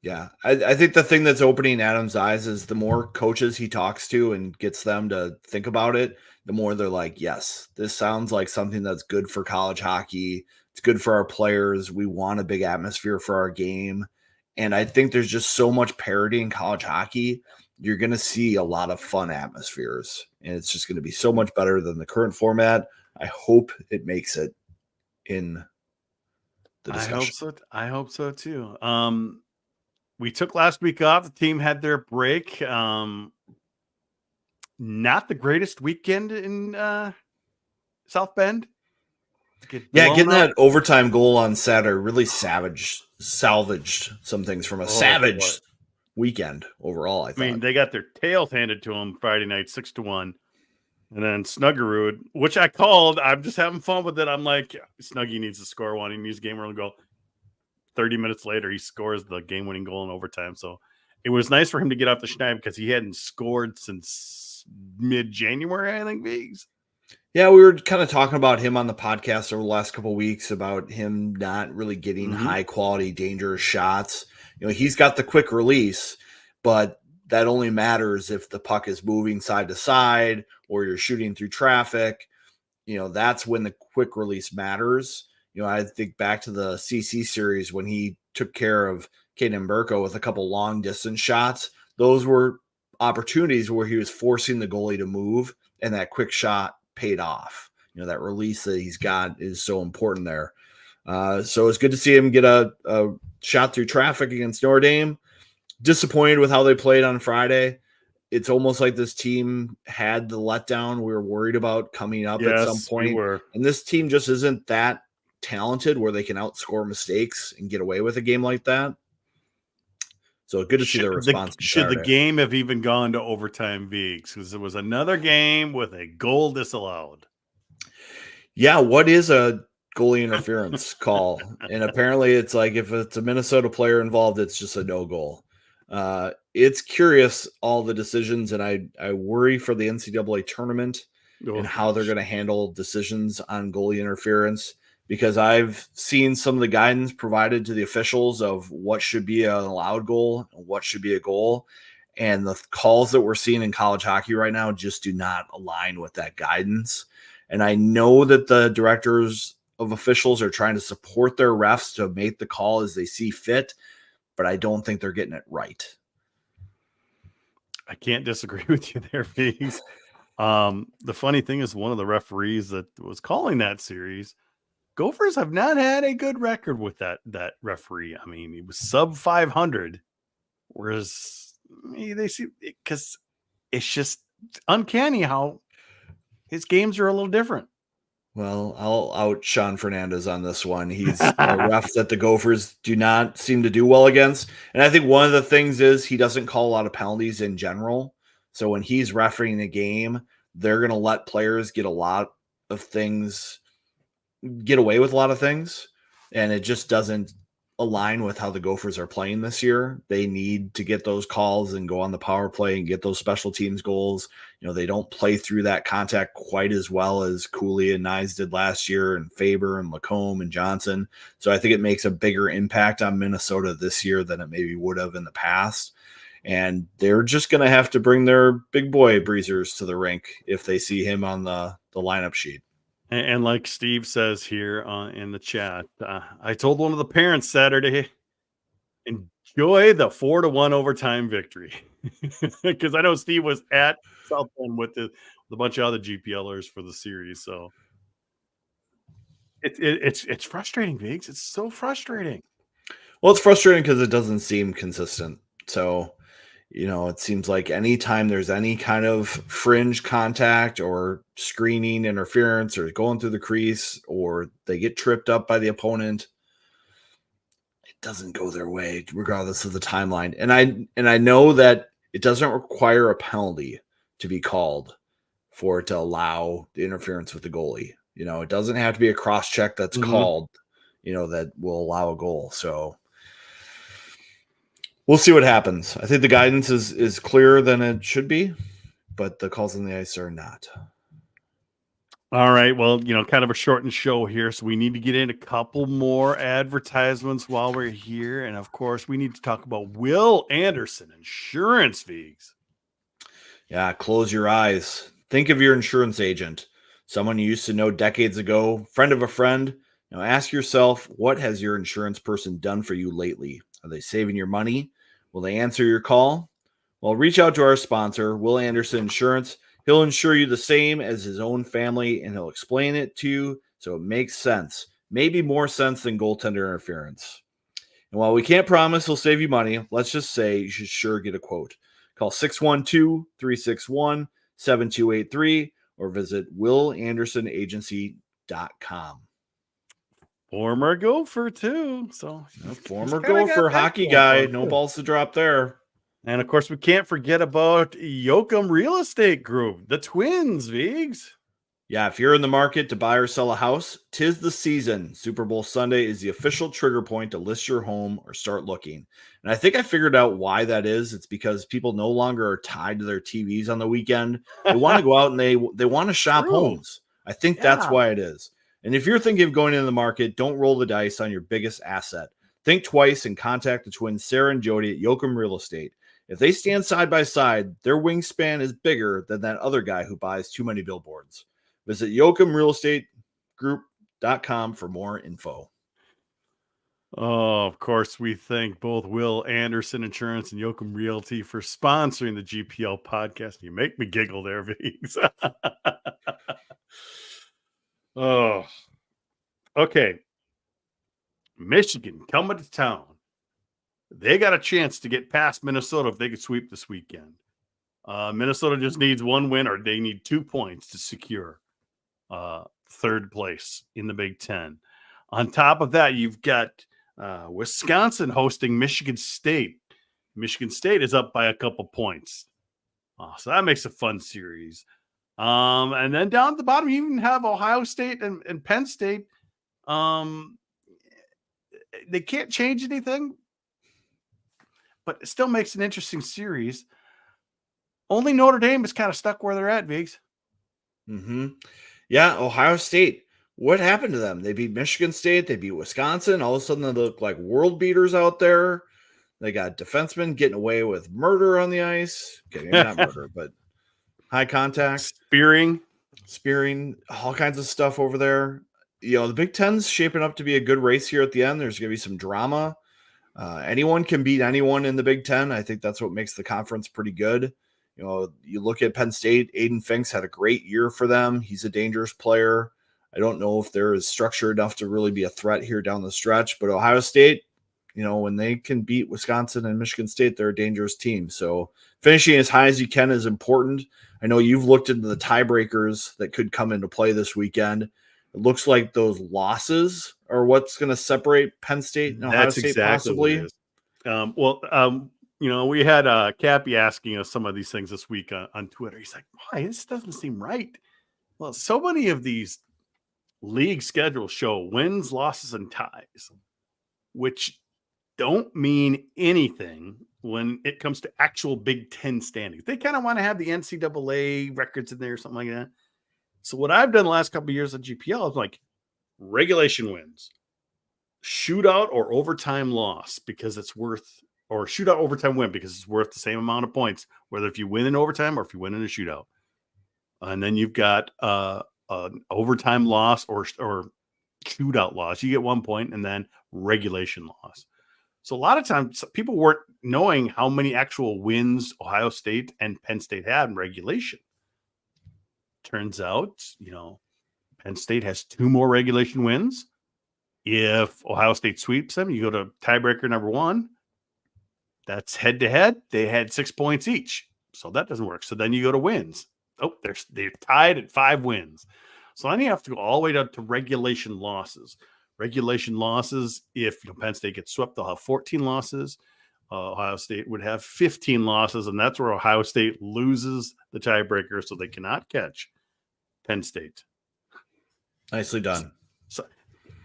Yeah, I think the thing that's opening Adam's eyes is the more coaches he talks to and gets them to think about it, the more they're like, yes, this sounds like something that's good for college hockey. It's good for our players. We want a big atmosphere for our game. And I think there's just so much parity in college hockey. You're going to see a lot of fun atmospheres, and it's just going to be so much better than the current format. I hope it makes it in the discussion. I hope so too. We took last week off. The team had their break. Not the greatest weekend in South Bend. Getting that overtime goal on Saturday really salvaged some things from a savage weekend overall. I mean, they got their tails handed to them Friday night, 6-1. And then Snuggerud, which I called. I'm just having fun with it. I'm like, Snuggy needs to score one. He needs a game-winning goal. 30 minutes later, he scores the game-winning goal in overtime. So it was nice for him to get off the schneid because he hadn't scored since mid-January, I think, Vigs. Yeah, we were kind of talking about him on the podcast over the last couple of weeks about him not really getting high-quality, dangerous shots. You know, he's got the quick release, but that only matters if the puck is moving side to side or you're shooting through traffic. You know, that's when the quick release matters. You know, I think back to the CC series when he took care of Caden Burko with a couple long distance shots. Those were opportunities where he was forcing the goalie to move, and that quick shot paid off. You know, that release that he's got is so important there. So it's good to see him get a shot through traffic against Notre Dame. Disappointed with how they played on Friday. It's almost like this team had the letdown we were worried about coming up at some point. And this team just isn't that talented where they can outscore mistakes and get away with a game like that. So good to see their response. Should the game have even gone to overtime, Vigs? Because it was another game with a goal disallowed. Yeah, what is a goalie interference call? And apparently it's like if it's a Minnesota player involved, it's just a no goal. It's curious, all the decisions, and I worry for the NCAA tournament and how they're going to handle decisions on goalie interference, because I've seen some of the guidance provided to the officials of what should be an allowed goal and what should be a goal. And the calls that we're seeing in college hockey right now just do not align with that guidance. And I know that the directors of officials are trying to support their refs to make the call as they see fit, but I don't think they're getting it right. I can't disagree with you there, Vigs. The funny thing is, one of the referees that was calling that series, Gophers have not had a good record with that referee. I mean, he was sub 500, whereas they see, because it's just uncanny how his games are a little different. Well, I'll out Sean Fernandez on this one. He's a ref that the Gophers do not seem to do well against. And I think one of the things is he doesn't call a lot of penalties in general. So when he's refereeing a game, they're going to let players get away with a lot of things. And it just doesn't align with how the Gophers are playing this year. They need to get those calls and go on the power play and get those special teams goals. They don't play through that contact quite as well as Cooley and Nyes did last year, and Faber and Lacombe and Johnson. So I think it makes a bigger impact on Minnesota this year than it maybe would have in the past. And they're just going to have to bring their big boy Breezers to the rink if they see him on the lineup sheet. And like Steve says here in the chat, I told one of the parents Saturday, enjoy the 4-1 overtime victory. Because I know Steve was at South Bend with a bunch of other GPLers for the series. So it's frustrating, Viggs. It's so frustrating. Well, it's frustrating because it doesn't seem consistent. So, it seems like anytime there's any kind of fringe contact or screening interference or going through the crease or they get tripped up by the opponent, it doesn't go their way regardless of the timeline. And I know that it doesn't require a penalty to be called for it to allow the interference with the goalie. It doesn't have to be a cross check that's called, that will allow a goal. So we'll see what happens. I think the guidance is clearer than it should be, but the calls on the ice are not. All right. Well, kind of a shortened show here, so we need to get in a couple more advertisements while we're here. And, of course, we need to talk about Will Anderson Insurance, Viggs. Yeah, close your eyes. Think of your insurance agent, someone you used to know decades ago, friend of a friend. Now ask yourself, what has your insurance person done for you lately? Are they saving your money? Will they answer your call? Well, reach out to our sponsor, Will Anderson Insurance. He'll insure you the same as his own family, and he'll explain it to you so it makes sense. Maybe more sense than goaltender interference. And while we can't promise he'll save you money, let's just say you should sure get a quote. Call 612-361-7283 or visit willandersonagency.com. Former Gopher, too. So, former Gopher, hockey guy. No balls to drop there. And, of course, we can't forget about Yoakum Real Estate Group, the Twins, Viggs. Yeah, if you're in the market to buy or sell a house, 'tis the season. Super Bowl Sunday is the official trigger point to list your home or start looking. And I think I figured out why that is. It's because people no longer are tied to their TVs on the weekend. They want to go out and they want to shop homes. I think that's why it is. And if you're thinking of going into the market, don't roll the dice on your biggest asset. Think twice and contact the twins Sarah and Jody at Yoakum Real Estate. If they stand side by side, their wingspan is bigger than that other guy who buys too many billboards. Visit YoakumRealEstateGroup.com for more info. Oh, of course, we thank both Will Anderson Insurance and Yoakum Realty for sponsoring the GPL podcast. You make me giggle there, Viggs. Oh, okay. Michigan coming to town. They got a chance to get past Minnesota if they could sweep this weekend. Minnesota just needs one win, or they need 2 points to secure third place in the Big Ten. On top of that, you've got Wisconsin hosting Michigan State. Michigan State is up by a couple points. So that makes a fun series. And then down at the bottom, you even have Ohio State and Penn State. They can't change anything, but it still makes an interesting series. Only Notre Dame is kind of stuck where they're at, Viggs. Mm-hmm. Yeah, Ohio State. What happened to them? They beat Michigan State. They beat Wisconsin. All of a sudden, they look like world beaters out there. They got defensemen getting away with murder on the ice. Okay, maybe not murder, but high contact. Spearing, all kinds of stuff over there. The Big Ten's shaping up to be a good race here at the end. There's going to be some drama. Anyone can beat anyone in the Big Ten. I think that's what makes the conference pretty good. You look at Penn State, Aiden Finks had a great year for them. He's a dangerous player. I don't know if they're as structured enough to really be a threat here down the stretch, but Ohio State, when they can beat Wisconsin and Michigan State, they're a dangerous team. So finishing as high as you can is important. I know you've looked into the tiebreakers that could come into play this weekend. It looks like those losses are what's going to separate Penn State and Ohio State exactly possibly. We had Cappy asking us some of these things this week on Twitter. He's like, why? This doesn't seem right. Well, so many of these league schedules show wins, losses, and ties, which don't mean anything when it comes to actual Big Ten standings. They kind of want to have the NCAA records in there or something like that. So what I've done the last couple of years at GPL is like regulation wins, shootout or overtime loss because it's worth, or shootout overtime win because it's worth the same amount of points, whether if you win in overtime or if you win in a shootout. And then you've got an overtime loss or shootout loss. You get 1 point, and then regulation loss. So a lot of times people weren't knowing how many actual wins Ohio State and Penn State had in regulation. Turns out, Penn State has 2 more regulation wins. If Ohio State sweeps them, you go to tiebreaker number 1. That's head to head. They had 6 points each. So that doesn't work. So then you go to wins. Oh, they're tied at 5 wins. So then you have to go all the way down to regulation losses. Regulation losses, if Penn State gets swept, they'll have 14 losses. Ohio State would have 15 losses, and that's where Ohio State loses the tiebreaker, so they cannot catch Penn State. Nicely done. So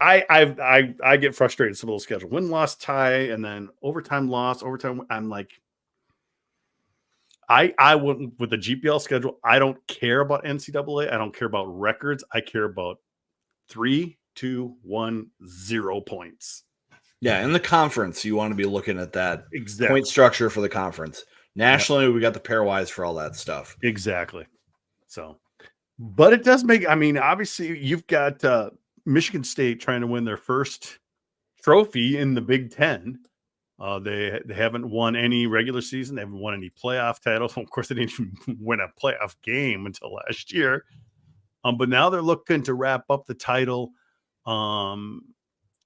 I get frustrated with some of those schedules. Win, loss, tie, and then overtime loss, overtime. I'm like, I wouldn't with the GPL schedule. I don't care about NCAA. I don't care about records. I care about 3, 2, 1, 0 points. Yeah, in the conference, you want to be looking at that Exactly. point structure for the conference. Nationally, we got the pairwise for all that stuff. Exactly. So, but it does make, obviously you've got Michigan State trying to win their first trophy in the Big Ten. They haven't won any regular season. They haven't won any playoff titles. Of course, they didn't even win a playoff game until last year. But now they're looking to wrap up the title,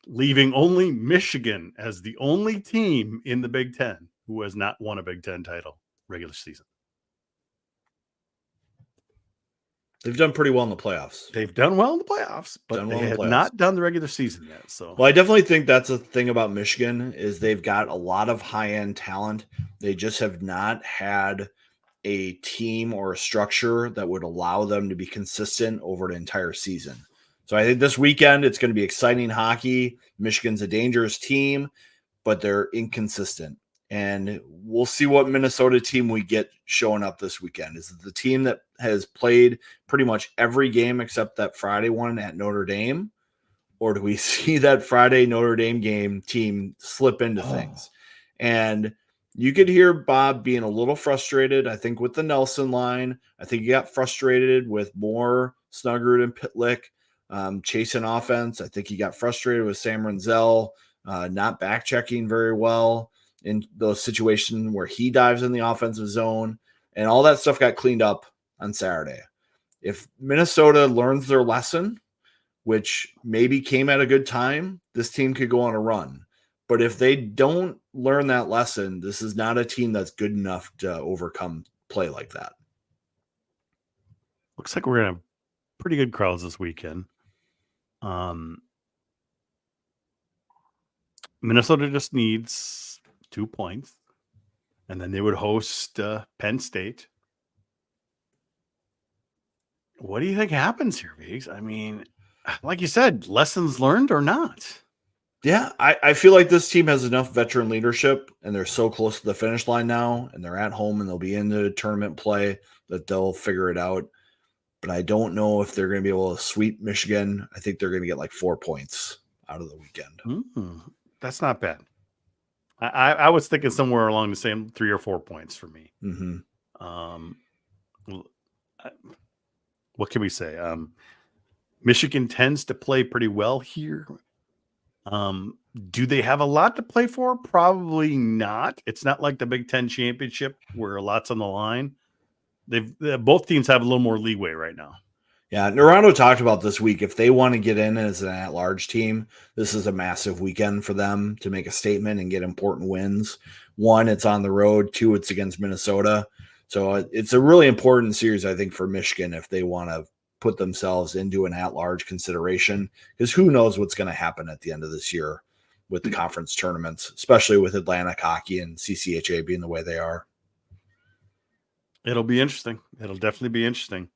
leaving only Michigan as the only team in the Big Ten who has not won a Big Ten title regular season. They've done pretty well in the playoffs. They've done well in the playoffs, but they have not done the regular season yet. So, well, I definitely think that's a thing about Michigan is they've got a lot of high-end talent. They just have not had a team or a structure that would allow them to be consistent over the entire season. So I think this weekend it's going to be exciting hockey. Michigan's a dangerous team, but they're inconsistent. And we'll see what Minnesota team we get showing up this weekend. Is it the team that has played pretty much every game except that Friday one at Notre Dame? Or do we see that Friday Notre Dame game team slip into things? And you could hear Bob being a little frustrated, I think, with the Nelson line. I think he got frustrated with more Snuggerud and Pitlick chasing offense. I think he got frustrated with Sam Renzel not back checking very well in those situations where he dives in the offensive zone, and all that stuff got cleaned up on Saturday. If Minnesota learns their lesson, which maybe came at a good time, this team could go on a run. But if they don't learn that lesson, this is not a team that's good enough to overcome play like that. Looks like we're going to have pretty good crowds this weekend. Minnesota just needs 2 points, and then they would host Penn State. What do you think happens here, Viggs? Like you said, lessons learned or not? Yeah, I feel like this team has enough veteran leadership, and they're so close to the finish line now, and they're at home, and they'll be in the tournament play that they'll figure it out. But I don't know if they're going to be able to sweep Michigan. I think they're going to get like 4 points out of the weekend. That's not bad. I was thinking somewhere along the same 3 or 4 points for me. What can we say? Michigan tends to play pretty well here. Do they have a lot to play for? Probably not. It's not like the Big Ten championship where a lot's on the line. Both teams have a little more leeway right now. Yeah, Naranjo talked about this week. If they want to get in as an at-large team, this is a massive weekend for them to make a statement and get important wins. 1, it's on the road. 2, it's against Minnesota. So it's a really important series, I think, for Michigan if they want to put themselves into an at-large consideration, because who knows what's going to happen at the end of this year with the conference tournaments, especially with Atlantic hockey and CCHA being the way they are. It'll be interesting. It'll definitely be interesting.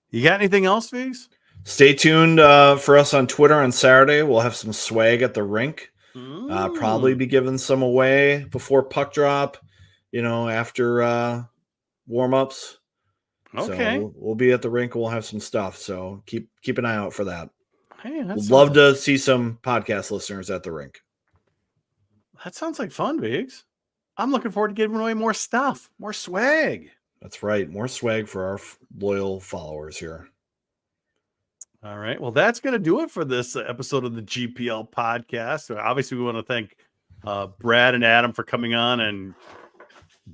You got anything else, Viggs? Stay tuned for us on Twitter on Saturday. We'll have some swag at the rink. Probably be giving some away before puck drop, after warm-ups. Okay. So we'll be at the rink. We'll have some stuff. So keep an eye out for that. Hey, Would love to see some podcast listeners at the rink. That sounds like fun, Biggs. I'm looking forward to giving away more stuff, more swag. That's right. More swag for our loyal followers here. All right. Well, that's going to do it for this episode of the GPL podcast. So obviously, we want to thank Brad and Adam for coming on and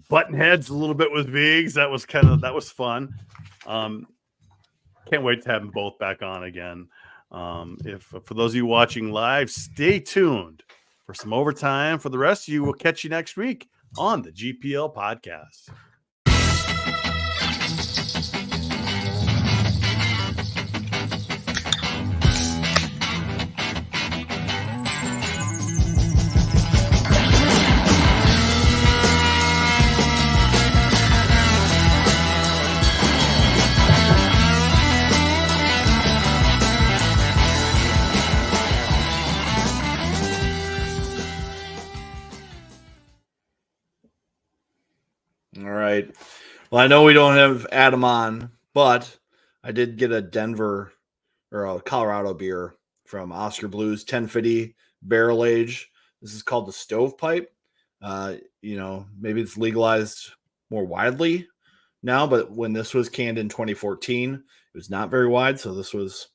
button heads a little bit with Biggs. That was fun. Can't wait to have them both back on again. If for those of you watching live, stay tuned for some overtime. For the rest of you, we'll catch you next week on the GPL podcast. All right. Well, I know we don't have Adam on, but I did get a Denver or a Colorado beer from Oscar Blues 1050 barrel age. This is called the Stovepipe. Maybe it's legalized more widely now, but when this was canned in 2014, it was not very wide. So this was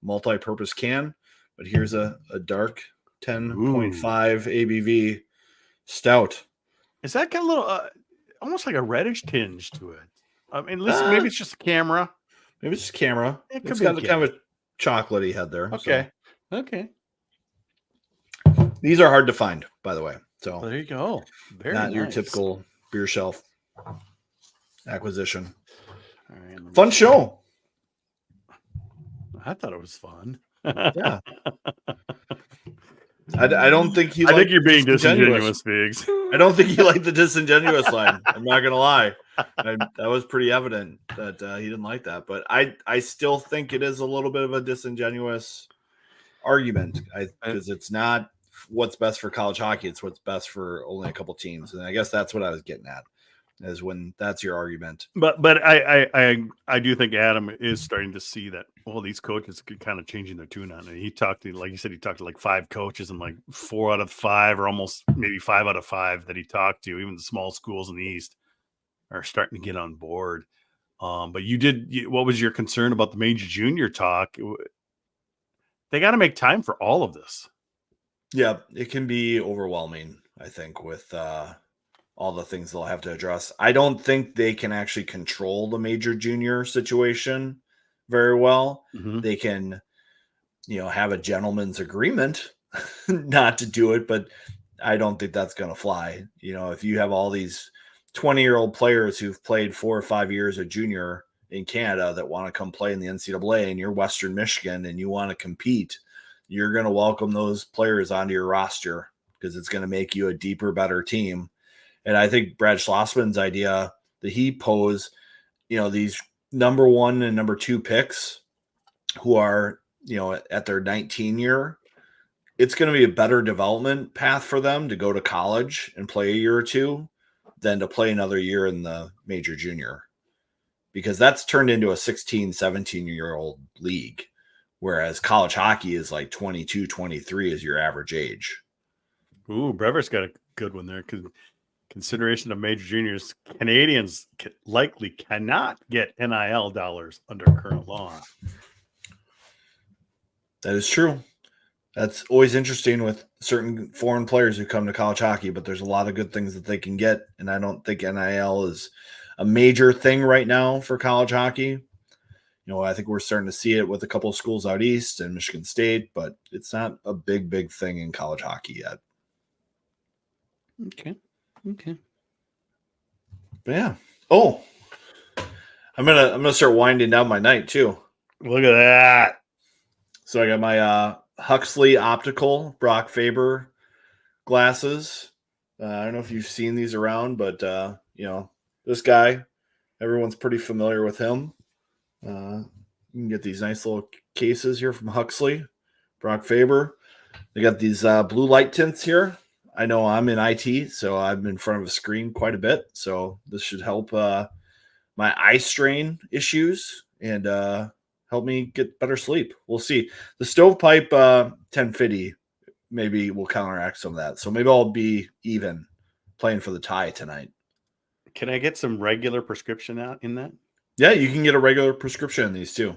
multi-purpose can. But here's a dark 10.5 ABV stout. Is that got a little almost like a reddish tinge to it? I mean, listen, maybe it's just a camera. Maybe it's just camera. It's got kind of a chocolatey head there. Okay. So. Okay. These are hard to find, by the way. So There you go. Very not your nice. typical beer shelf acquisition. All right, let me Fun see. show. I thought it was fun. Yeah. I don't think he. I think you're being disingenuous, Biggs. I don't think he liked the disingenuous line. I'm not gonna lie. That was pretty evident that he didn't like that. But I still think it is a little bit of a disingenuous argument because it's not what's best for college hockey. It's what's best for only a couple teams. And I guess that's what I was getting at, is when that's your argument. But I do think Adam is starting to see that these coaches are kind of changing their tune on it. He talked to, like you said, he talked to like 5 coaches, and like 4 out of 5 or almost maybe 5 out of 5 that he talked to, even the small schools in the East, are starting to get on board. But what was your concern about the major junior talk? They got to make time for all of this. Yeah, it can be overwhelming, I think, with all the things they'll have to address. I don't think they can actually control the major junior situation very well. Mm-hmm. They can, have a gentleman's agreement not to do it, but I don't think that's going to fly. If you have all these 20-year-old players who've played 4 or 5 years of junior in Canada that want to come play in the NCAA, and you're Western Michigan and you want to compete, you're going to welcome those players onto your roster because it's going to make you a deeper, better team. And I think Brad Schlossman's idea that he posed, these number 1 and number 2 picks who are, at their 19 year, it's going to be a better development path for them to go to college and play a year or 2 than to play another year in the major junior, because that's turned into a 16, 17-year-old league. Whereas college hockey is like 22, 23 is your average age. Ooh, Brever's got a good one there. Consideration of major juniors, Canadians likely cannot get NIL dollars under current law. That is true. That's always interesting with certain foreign players who come to college hockey, but there's a lot of good things that they can get. And I don't think NIL is a major thing right now for college hockey. I think we're starting to see it with a couple of schools out east and Michigan State, but it's not a big thing in college hockey yet. Okay. But yeah. Oh, I'm gonna start winding down my night too. Look at that. So I got my Huxley Optical Brock Faber glasses. I don't know if you've seen these around, but this guy, everyone's pretty familiar with him. You can get these nice little cases here from Huxley, Brock Faber. They got these blue light tints here. I know I'm in IT, so I'm in front of a screen quite a bit. So this should help my eye strain issues and help me get better sleep. We'll see. The stovepipe 1050 maybe will counteract some of that. So maybe I'll be even playing for the tie tonight. Can I get some regular prescription out in that? Yeah, you can get a regular prescription in these too.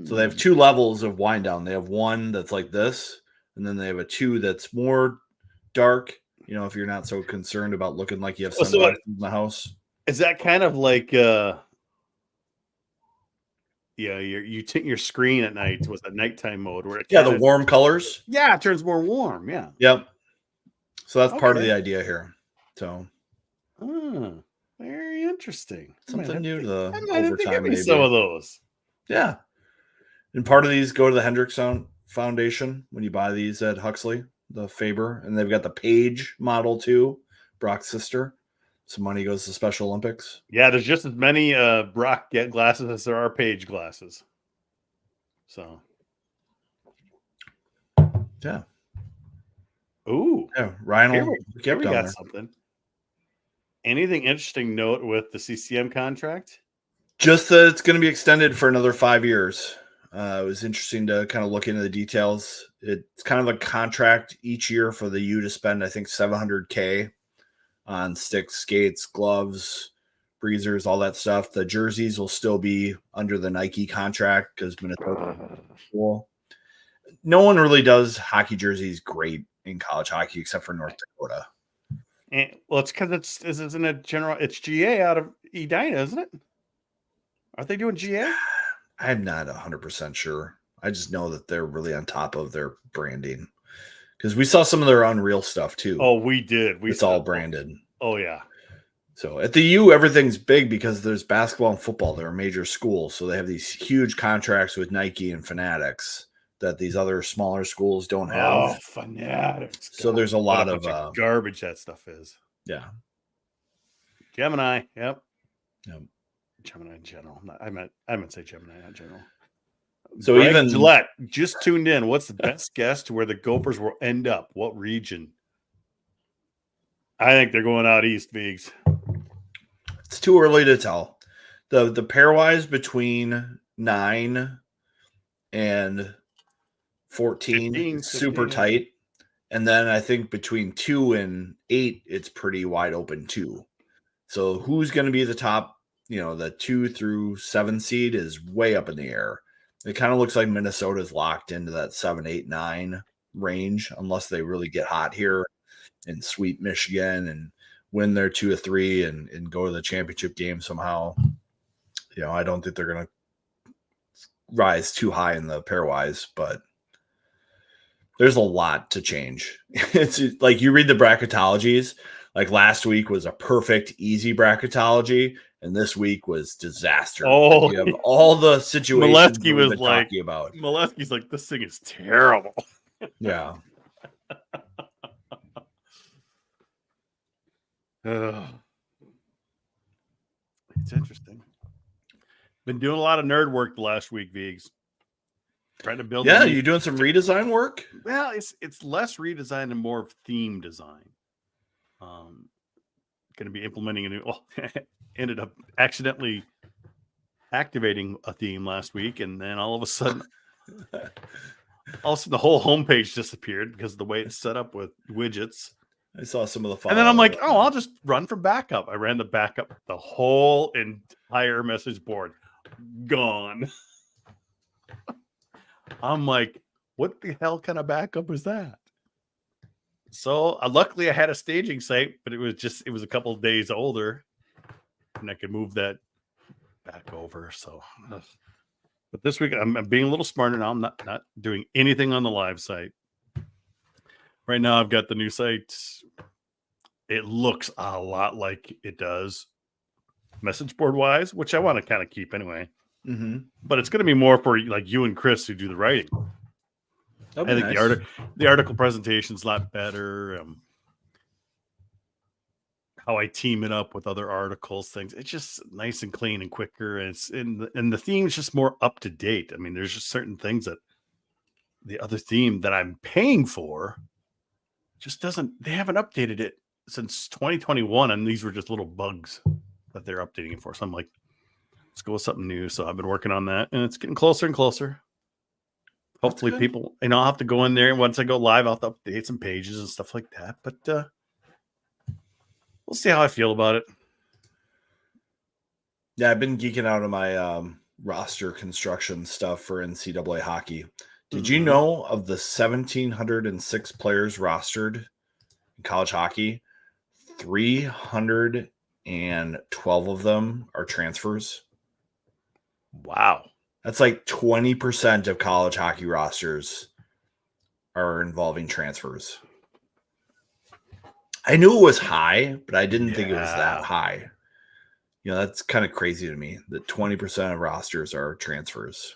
So they have 2 levels of wind down. They have one that's like this, and then they have a 2 that's more dark. You know, if you're not so concerned about looking like you have sunglasses in the house. Is that kind of like you take your screen at night with a nighttime mode where it the warm colors. Yeah, it turns more warm. Yeah. Yep. So that's part of the idea here. So very interesting. Something new to the I might have to overtime, give me maybe. some of those. Yeah. And part of these go to the Hendricks Foundation when you buy these at Huxley, the Faber, and they've got the Page model too, Brock's sister. Some money goes to Special Olympics. Yeah, there's just as many Brock get glasses as there are Page glasses. So, yeah. Ooh, yeah. Ryan here will we get down got there. something. Anything interesting note with the CCM contract? Just that it's going to be extended for another 5 years. It was interesting to kind of look into the details. It's kind of a contract each year for the U to spend, I think, $700K on sticks, skates, gloves, breezers, all that stuff. The jerseys will still be under the Nike contract because Minnesota cool. No one really does hockey jerseys great in college hockey except for North Dakota. And, well, it's because it's GA out of Edina, isn't it? Are they doing GA? I'm not 100% sure. I just know that they're really on top of their branding because we saw some of their Unreal stuff too. Oh, we did. It's all branded. Oh, yeah. So at the U, everything's big because there's basketball and football. They're a major school. So they have these huge contracts with Nike and Fanatics that these other smaller schools don't have. Oh, Fanatics. So there's a lot of garbage that stuff is. Yeah. Gemini. Yep. Gemini in general. I meant to say Gemini, not general. So Greg even Gillette just tuned in. What's the best guess to where the Gophers will end up? What region? I think they're going out east, Viggs. It's too early to tell. The pairwise between 9 and 14 is super tight. And then I think between 2 and 8, it's pretty wide open too. So who's going to be the top, the 2 through 7 seed is way up in the air. It kind of looks like Minnesota's locked into that 7, 8, 9 range, unless they really get hot here in sweep Michigan and win their 2 or 3 and go to the championship game somehow. I don't think they're going to rise too high in the pairwise, but there's a lot to change. It's like you read the bracketologies. Like last week was a perfect, easy bracketology, and this week was disaster. Oh, you have all the situations Molesky was like, talking about. Molesky's like, this thing is terrible. Yeah. It's interesting. Been doing a lot of nerd work the last week, Viggs. Trying to build. Yeah, you doing some redesign work? Well, it's less redesign and more of theme design. Going to be implementing a new. Well, ended up accidentally activating a theme last week, and then all of a sudden, the whole homepage disappeared because of the way it's set up with widgets. I saw some of the. And then I'm like, oh, I'll just run for backup. I ran the backup. The whole entire message board gone. I'm like, what the hell kind of backup was that? So luckily I had a staging site, but it was a couple of days older and I could move that back over. So, but this week I'm being a little smarter now. I'm not doing anything on the live site. Right now I've got the new site. It looks a lot like it does message board wise, which I want to kind of keep anyway. Mm-hmm. But it's going to be more for like you and Chris who do the writing. I think nice. the article presentation is a lot better. How I team it up with other articles, things. It's just nice and clean and quicker. And the theme is just more up to date. I mean, there's just certain things that the other theme that I'm paying for just doesn't, they haven't updated it since 2021. And these were just little bugs that they're updating it for. So I'm like, let's go with something new. So I've been working on that and it's getting closer and closer. Hopefully people, I'll have to go in there. And once I go live, I'll have to update some pages and stuff like that. But we'll see how I feel about it. Yeah, I've been geeking out on my roster construction stuff for NCAA hockey. Did you know of the 1,706 players rostered in college hockey, 312 of them are transfers? Wow. That's like 20% of college hockey rosters are involving transfers. I knew it was high, but I didn't think it was that high. That's kind of crazy to me that 20% of rosters are transfers.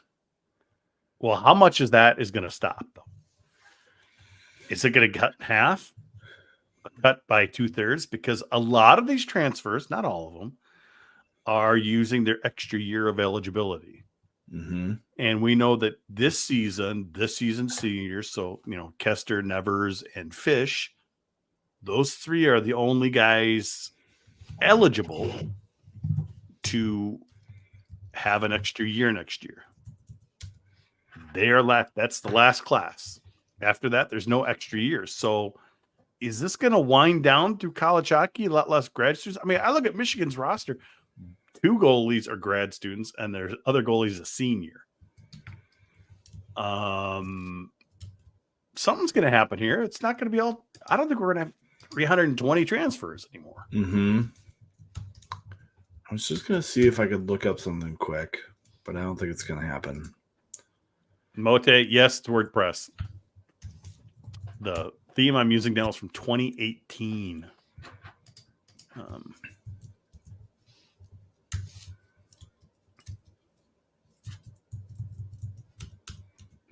Well, how much is that is going to stop, though? Is it going to cut in half? Cut by 2/3? Because a lot of these transfers, not all of them, are using their extra year of eligibility. Mm-hmm. And we know that this season seniors, so, Kester, Nevers, and Fish, those three are the only guys eligible to have an extra year next year. They are that's the last class. After that, there's no extra years. So is this going to wind down through college hockey? A lot less grad students. I mean, I look at Michigan's roster. 2 goalies are grad students, and their other goalie is a senior. Something's going to happen here. It's not going to be all. I don't think we're going to have 320 transfers anymore. Mm-hmm. I was just going to see if I could look up something quick, but I don't think it's going to happen. Mote, yes, to WordPress. The theme I'm using now is from 2018.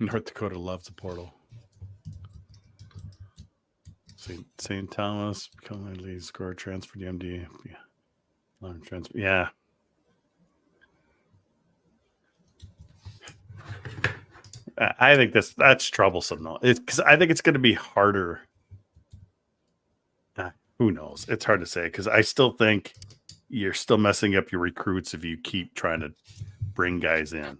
North Dakota loves the portal. St. Thomas, become a lead scorer, transfer to MD. Yeah. Transfer. Yeah. I think that's troublesome, though. Because I think it's going to be harder. Who knows? It's hard to say because I still think you're still messing up your recruits if you keep trying to bring guys in.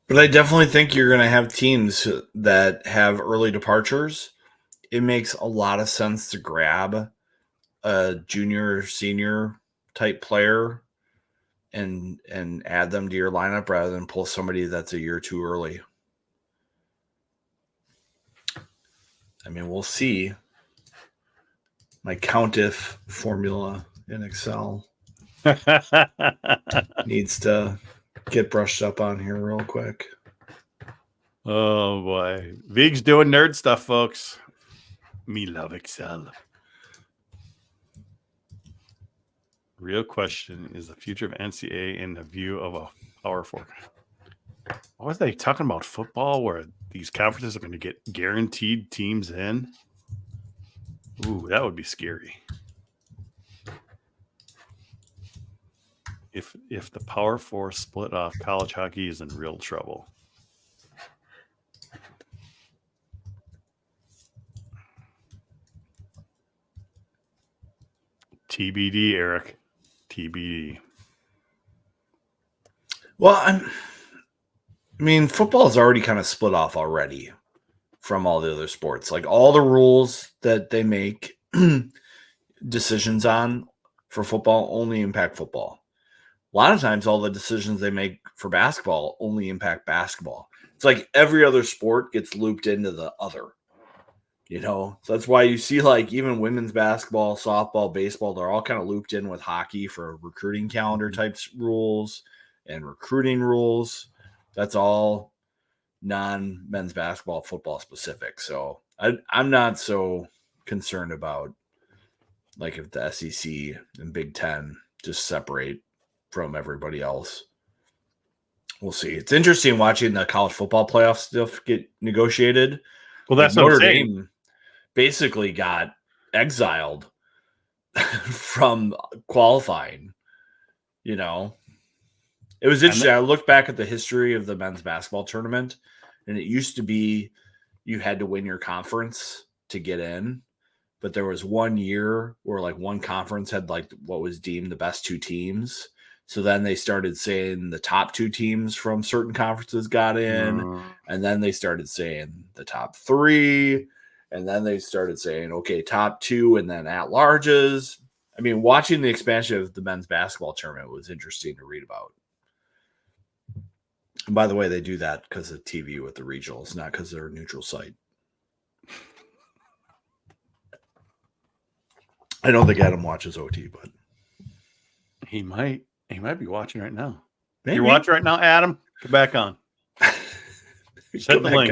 But I definitely think you're going to have teams that have early departures. It makes a lot of sense to grab a junior or senior type player and add them to your lineup rather than pull somebody that's a year too early. I mean, we'll see. My count-if formula in Excel needs to get brushed up on here real quick. Oh, boy. Vig's doing nerd stuff, folks. Me love Excel. Real question is the future of NCAA in the view of a Power 4. What was they talking about? Football, where these conferences are going to get guaranteed teams in? Ooh, that would be scary. If the Power 4 split off, college hockey is in real trouble. TBD, Eric. TBD. Well, I mean, football is already kind of split off already from all the other sports. Like all the rules that they make decisions on for football only impact football. A lot of times all the decisions they make for basketball only impact basketball. It's like every other sport gets looped into the other. So that's why you see like even women's basketball, softball, baseball, they're all kind of looped in with hockey for recruiting calendar types rules and recruiting rules. That's all non-men's basketball, football specific. So I'm not so concerned about like if the SEC and Big Ten just separate from everybody else. We'll see. It's interesting watching the college football playoff stuff get negotiated. Well, that's like what Notre I'm saying. Dame basically got exiled from qualifying. It was interesting. I looked back at the history of the men's basketball tournament, And it used to be you had to win your conference to get in. But there was 1 year where like one conference had like what was deemed the best 2 teams. So then they started saying the top 2 teams from certain conferences got in. And then they started saying the top 3. And then they started saying, okay, top 2 and then at larges. I mean, watching the expansion of the men's basketball tournament was interesting to read about. And by the way, they do that because of TV with the regionals, not because they're a neutral site. I don't think Adam watches OT, but he might be watching right now. maybe. You're watching right now, Adam. Come back on. Set the link.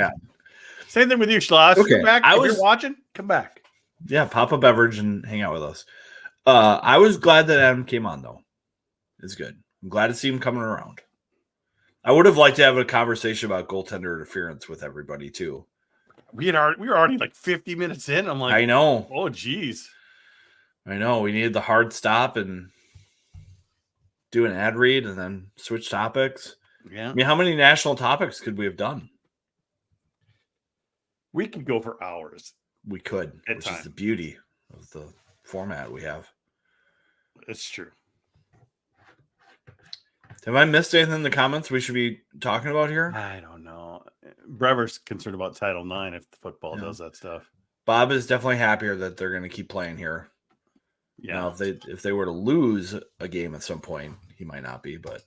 Same thing with you, Schloss. Okay, Come back. If you're watching, come back. Yeah, pop a beverage and hang out with us. I was glad that Adam came on, though. It's good. I'm glad to see him coming around. I would have liked to have a conversation about goaltender interference with everybody too. We were already like 50 minutes in. I'm like, I know. Oh, geez. I know. We needed the hard stop and do an ad read and then switch topics. Yeah. I mean, how many national topics could we have done? We could go for hours. We could, which is the beauty of the format we have. It's true. Have I missed anything in the comments we should be talking about here? I don't know. Brever's concerned about Title IX if the football does that stuff. Bob is definitely happier that they're going to keep playing here. Yeah. Now, if they were to lose a game at some point, he might not be, but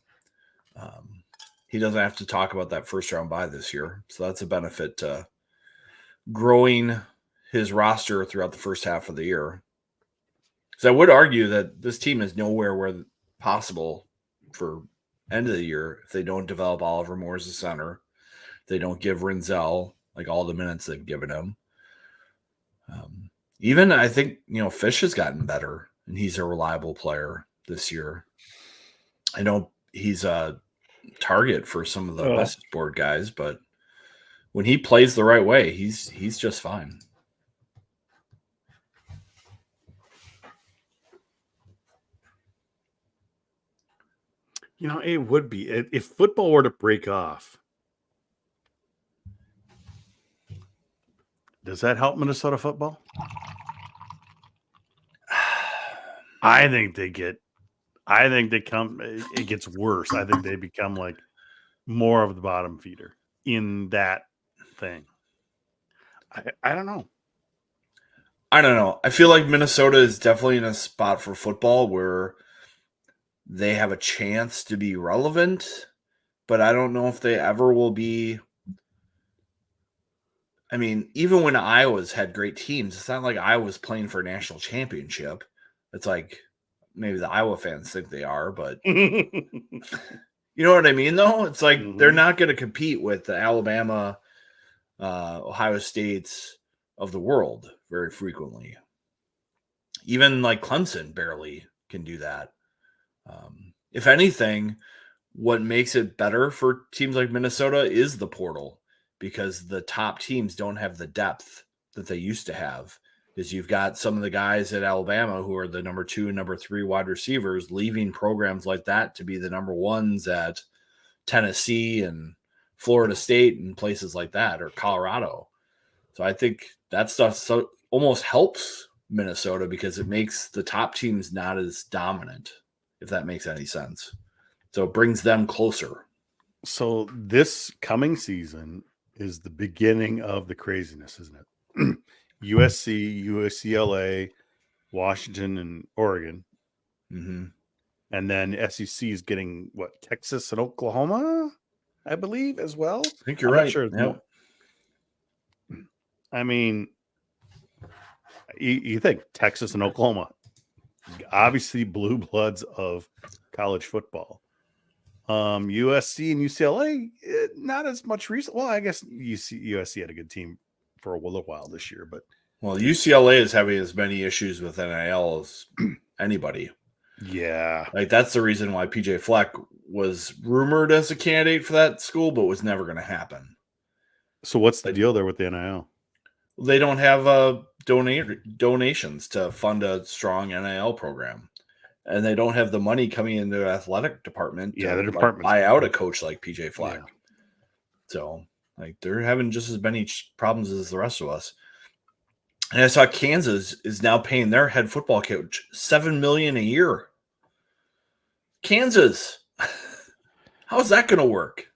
he doesn't have to talk about that first round bye this year. So that's a benefit to growing his roster throughout the first half of the year. So I would argue that this team is nowhere where possible for end of the year if they don't develop Oliver Moore as a center. They don't give Rinzel like all the minutes they've given him. Even I think, Fish has gotten better and he's a reliable player this year. I know he's a target for some of the message board guys, but when he plays the right way, he's just fine. It would be if football were to break off. Does that help Minnesota football? I think it gets worse. I think they become like more of the bottom feeder in that thing. I don't know. I feel like Minnesota is definitely in a spot for football where they have a chance to be relevant, but I don't know if they ever will be. I mean, even when Iowa's had great teams, it's not like Iowa's playing for a national championship. It's like maybe the Iowa fans think they are, but you know what I mean, though? It's like they're not going to compete with the Alabama, Ohio States of the world very frequently. Even like Clemson barely can do that. If anything, what makes it better for teams like Minnesota is the portal, because the top teams don't have the depth that they used to have. Because you've got some of the guys at Alabama who are the number 2 and number 3 wide receivers leaving programs like that to be the number 1s at Tennessee and Florida State and places like that, or Colorado. So I think that stuff almost helps Minnesota because it makes the top teams not as dominant, if that makes any sense. So it brings them closer. So this coming season is the beginning of the craziness, isn't it? USC, UCLA, Washington, and Oregon. Mm-hmm. And then SEC is getting Texas and Oklahoma, I believe, as well. I think you're right. Sure. Yep. I mean, you think Texas and Oklahoma, obviously blue bloods of college football. USC and UCLA, not as much recent. Well, I guess USC had a good team for a little while this year, but UCLA is having as many issues with NIL as anybody. Yeah, like that's the reason why PJ Fleck was rumored as a candidate for that school, but was never going to happen. So what's the deal there with the NIL? They don't have donations to fund a strong NIL program. And they don't have the money coming into the athletic department to the department buy out a coach like PJ Fleck. Yeah. So Like they're having just as many problems as the rest of us. And I saw Kansas is now paying their head football coach $7 million a year. Kansas, how is that going to work?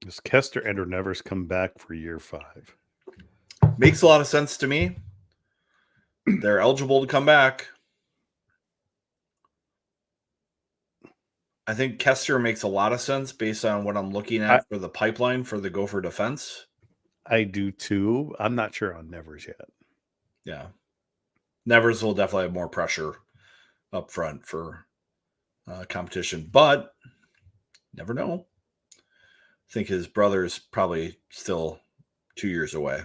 Does Kester and or Nevers come back for year 5? Makes a lot of sense to me. They're eligible to come back. I think Kester makes a lot of sense based on what I'm looking at for the pipeline for the Gopher defense. I do too. I'm not sure on Nevers yet. Yeah. Nevers will definitely have more pressure up front for competition, but never know. I think his brother is probably still 2 years away.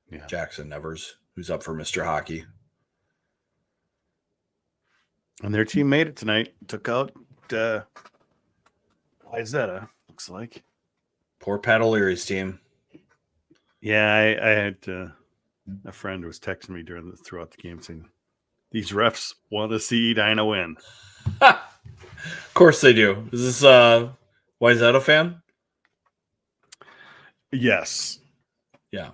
Yeah. Jackson Nevers, who's up for Mr. Hockey. And their team made it tonight. Took out Izetta, looks like. Poor Pat O'Leary's team. Yeah, I had a friend who was texting me throughout the game saying, these refs want to see Edina win. Of course they do. Is this Wayzata fan? Yes. Yeah.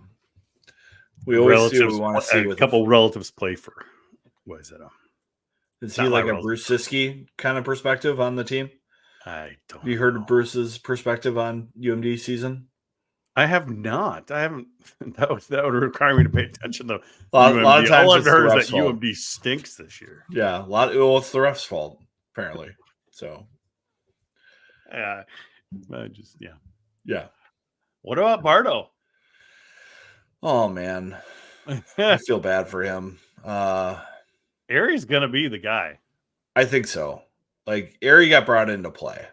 We always do. We want to see a couple relatives play for Wayzata. Is he like a Bruce Siskey kind of perspective on the team? I don't. Have you heard of Bruce's perspective on UMD season? I have not. I haven't. That would require me to pay attention though. A lot of times all I've heard is that fault. UMD stinks this year. Yeah, it's the refs' fault apparently. So, yeah. Yeah. What about Bardo? Oh man, I feel bad for him. Aries gonna be the guy. I think so. Like Ari got brought into play.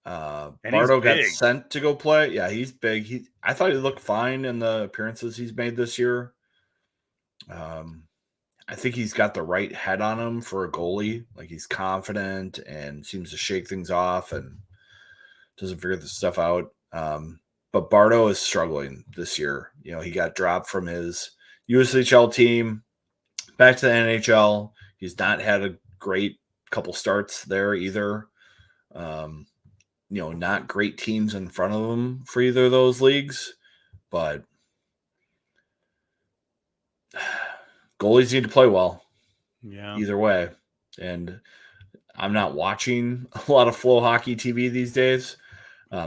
Bardo got sent to go play. Yeah, he's big. I thought he looked fine in the appearances he's made this year. I think he's got the right head on him for a goalie. Like he's confident and seems to shake things off and doesn't figure this stuff out. But Bardo is struggling this year. You know, he got dropped from his USHL team back to the NHL. He's not had a great couple starts there either. Not great teams in front of him for either of those leagues, but goalies need to play well. Yeah. Either way. And I'm not watching a lot of Flow Hockey TV these days.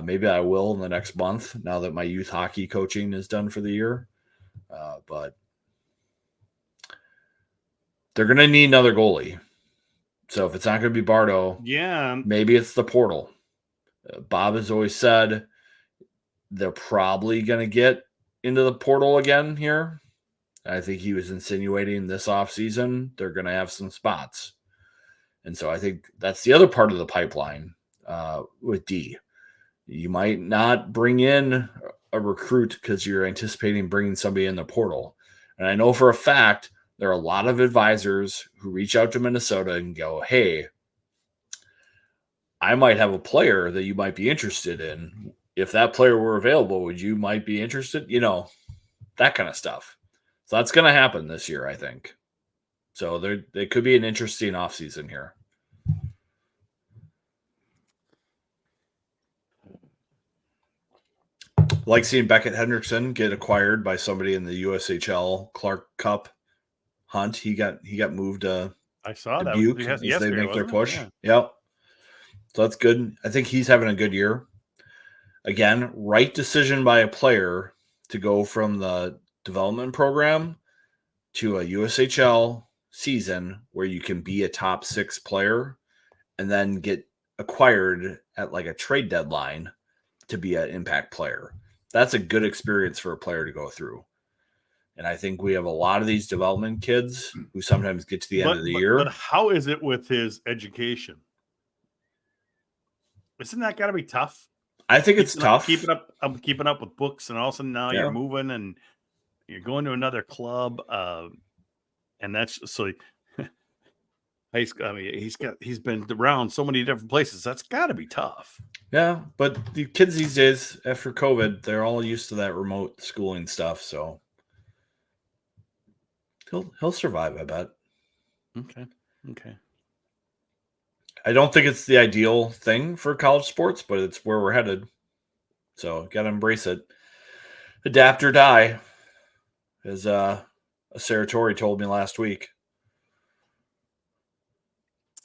Maybe I will in the next month now that my youth hockey coaching is done for the year. But they're going to need another goalie. So if it's not going to be Bardo, maybe it's the portal. Bob has always said they're probably going to get into the portal again here. I think he was insinuating this offseason they're going to have some spots. And so I think that's the other part of the pipeline with D. You might not bring in a recruit because you're anticipating bringing somebody in the portal. And I know for a fact there are a lot of advisors who reach out to Minnesota and go, hey, I might have a player that you might be interested in. If that player were available, might be interested? That kind of stuff. So that's going to happen this year, I think. So there could be an interesting offseason here. Like seeing Beckett Hendrickson get acquired by somebody in the USHL Clark Cup hunt. He got moved to I saw that Dubuque as they make their push. Yeah. Yep. So that's good. I think he's having a good year. Again, right decision by a player to go from the development program to a USHL season where you can be a top 6 player and then get acquired at like a trade deadline to be an impact player. That's a good experience for a player to go through. And I think we have a lot of these development kids who sometimes get to the end of the year. But how is it with his education? Isn't that got to be tough? I think it's tough. I'm keeping up with books, and all of a sudden now you're moving and you're going to another club, and that's so. He's been around so many different places. That's got to be tough. Yeah, but the kids these days, after COVID, they're all used to that remote schooling stuff. So he'll survive, I bet. Okay. I don't think it's the ideal thing for college sports, but it's where we're headed. So got to embrace it. Adapt or die, as Sarah Torrey told me last week.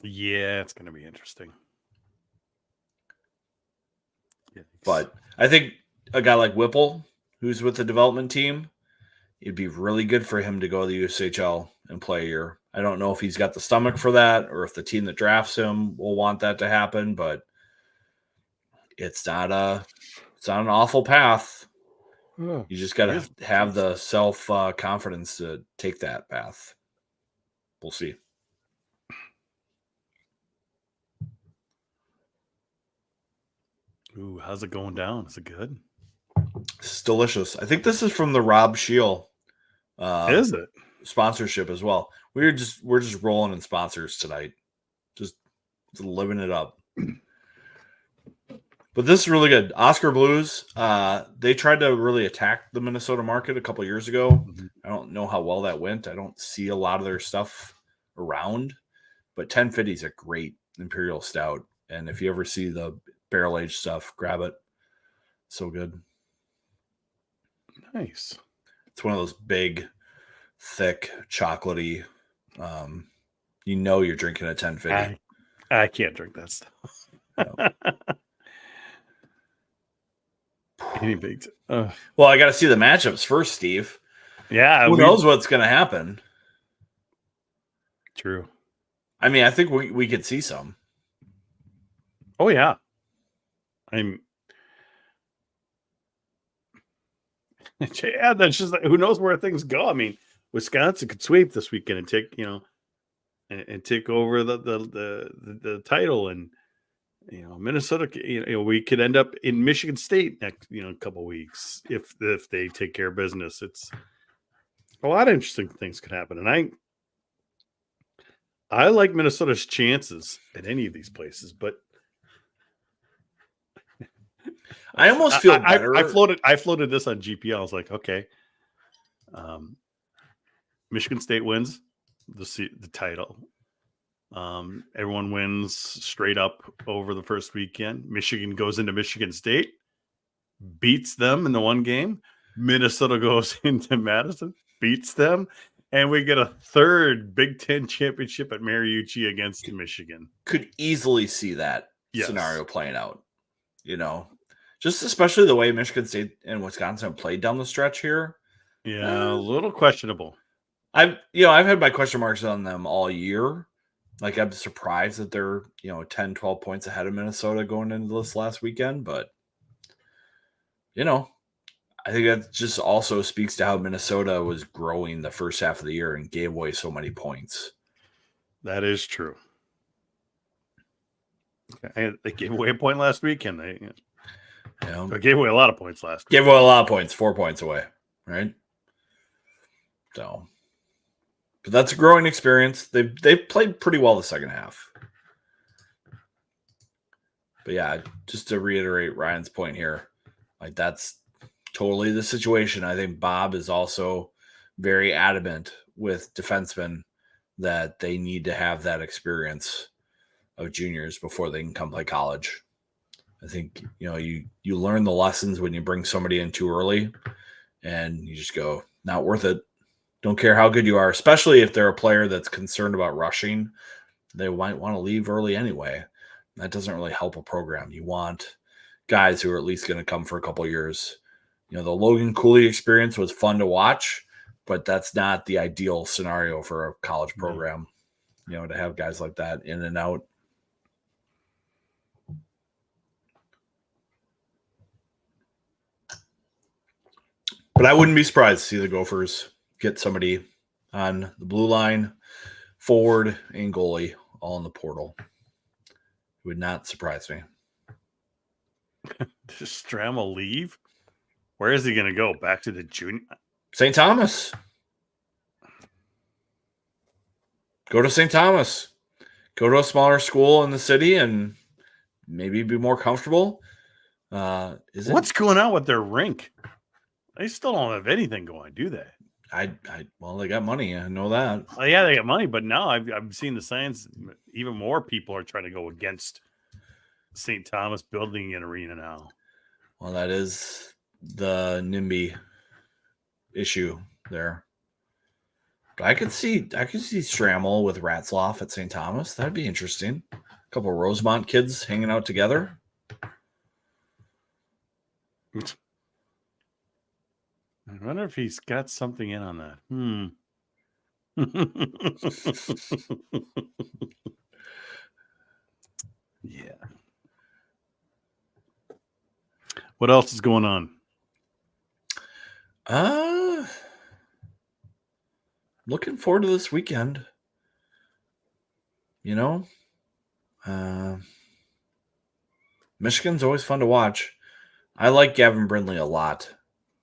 Yeah, it's going to be interesting. But I think a guy like Whipple, who's with the development team, it'd be really good for him to go to the USHL and play a year. I don't know if he's got the stomach for that or if the team that drafts him will want that to happen, but it's not an awful path. You just got to have the self confidence to take that path. We'll see. Ooh, how's it going down? Is it good? It's delicious. I think this is from the Rob Scheel Is it? sponsorship as well. We're just rolling in sponsors tonight. Just living it up. But this is really good. Oscar Blues, they tried to really attack the Minnesota market a couple of years ago. Mm-hmm. I don't know how well that went. I don't see a lot of their stuff around. But 1050 is a great Imperial Stout. And if you ever see the barrel-aged stuff, grab it. So good. Nice. It's one of those big, thick, chocolatey. You're drinking a 1050. I can't drink that stuff. No. Any big Well, I got to see the matchups first, Steve. Yeah. Who knows what's going to happen? True. I mean, I think we could see some. Oh, yeah. Yeah, that's just who knows where things go. I mean, Wisconsin could sweep this weekend and take, and take over the title, and Minnesota. We could end up in Michigan State next, a couple of weeks if they take care of business. It's a lot of interesting things could happen, and I like Minnesota's chances at any of these places, but I almost feel better. I floated this on GPL. I was like, okay, Michigan State wins the title. Everyone wins straight up over the first weekend. Michigan goes into Michigan State, beats them in the one game. Minnesota goes into Madison, beats them, and we get a third Big Ten championship at Mariucci against Michigan. Could easily see that scenario playing out. Just especially the way Michigan State and Wisconsin played down the stretch here. Yeah, a little questionable. I've had my question marks on them all year. Like, I'm surprised that they're 10, 12 points ahead of Minnesota going into this last weekend, but I think that just also speaks to how Minnesota was growing the first half of the year and gave away so many points. That is true. They gave away a point last weekend. They gave away a lot of points last week. Gave away a lot of points, 4 points away, right? So, but that's a growing experience. They played pretty well the second half. But yeah, just to reiterate Ryan's point here, like, that's totally the situation. I think Bob is also very adamant with defensemen that they need to have that experience of juniors before they can come play college. I think, you learn the lessons when you bring somebody in too early and you just go, not worth it. Don't care how good you are, especially if they're a player that's concerned about rushing. They might want to leave early anyway. That doesn't really help a program. You want guys who are at least going to come for a couple of years. The Logan Cooley experience was fun to watch, but that's not the ideal scenario for a college program, to have guys like that in and out. But I wouldn't be surprised to see the Gophers get somebody on the blue line, forward, and goalie all in the portal. It would not surprise me. Does Stramel leave? Where is he going to go? Back to the junior? St. Thomas. Go to St. Thomas. Go to a smaller school in the city and maybe be more comfortable. What's going on with their rink? They still don't have anything going, do they? Well, they got money. I know that. Oh, yeah, they got money, but now I've seen the signs. Even more people are trying to go against St. Thomas building an arena now. Well, that is the NIMBY issue there. But I could see Stramel with Ratzloff at St. Thomas. That'd be interesting. A couple of Rosemont kids hanging out together. I wonder if he's got something in on that. Yeah. What else is going on? Looking forward to this weekend. Michigan's always fun to watch. I like Gavin Brindley a lot.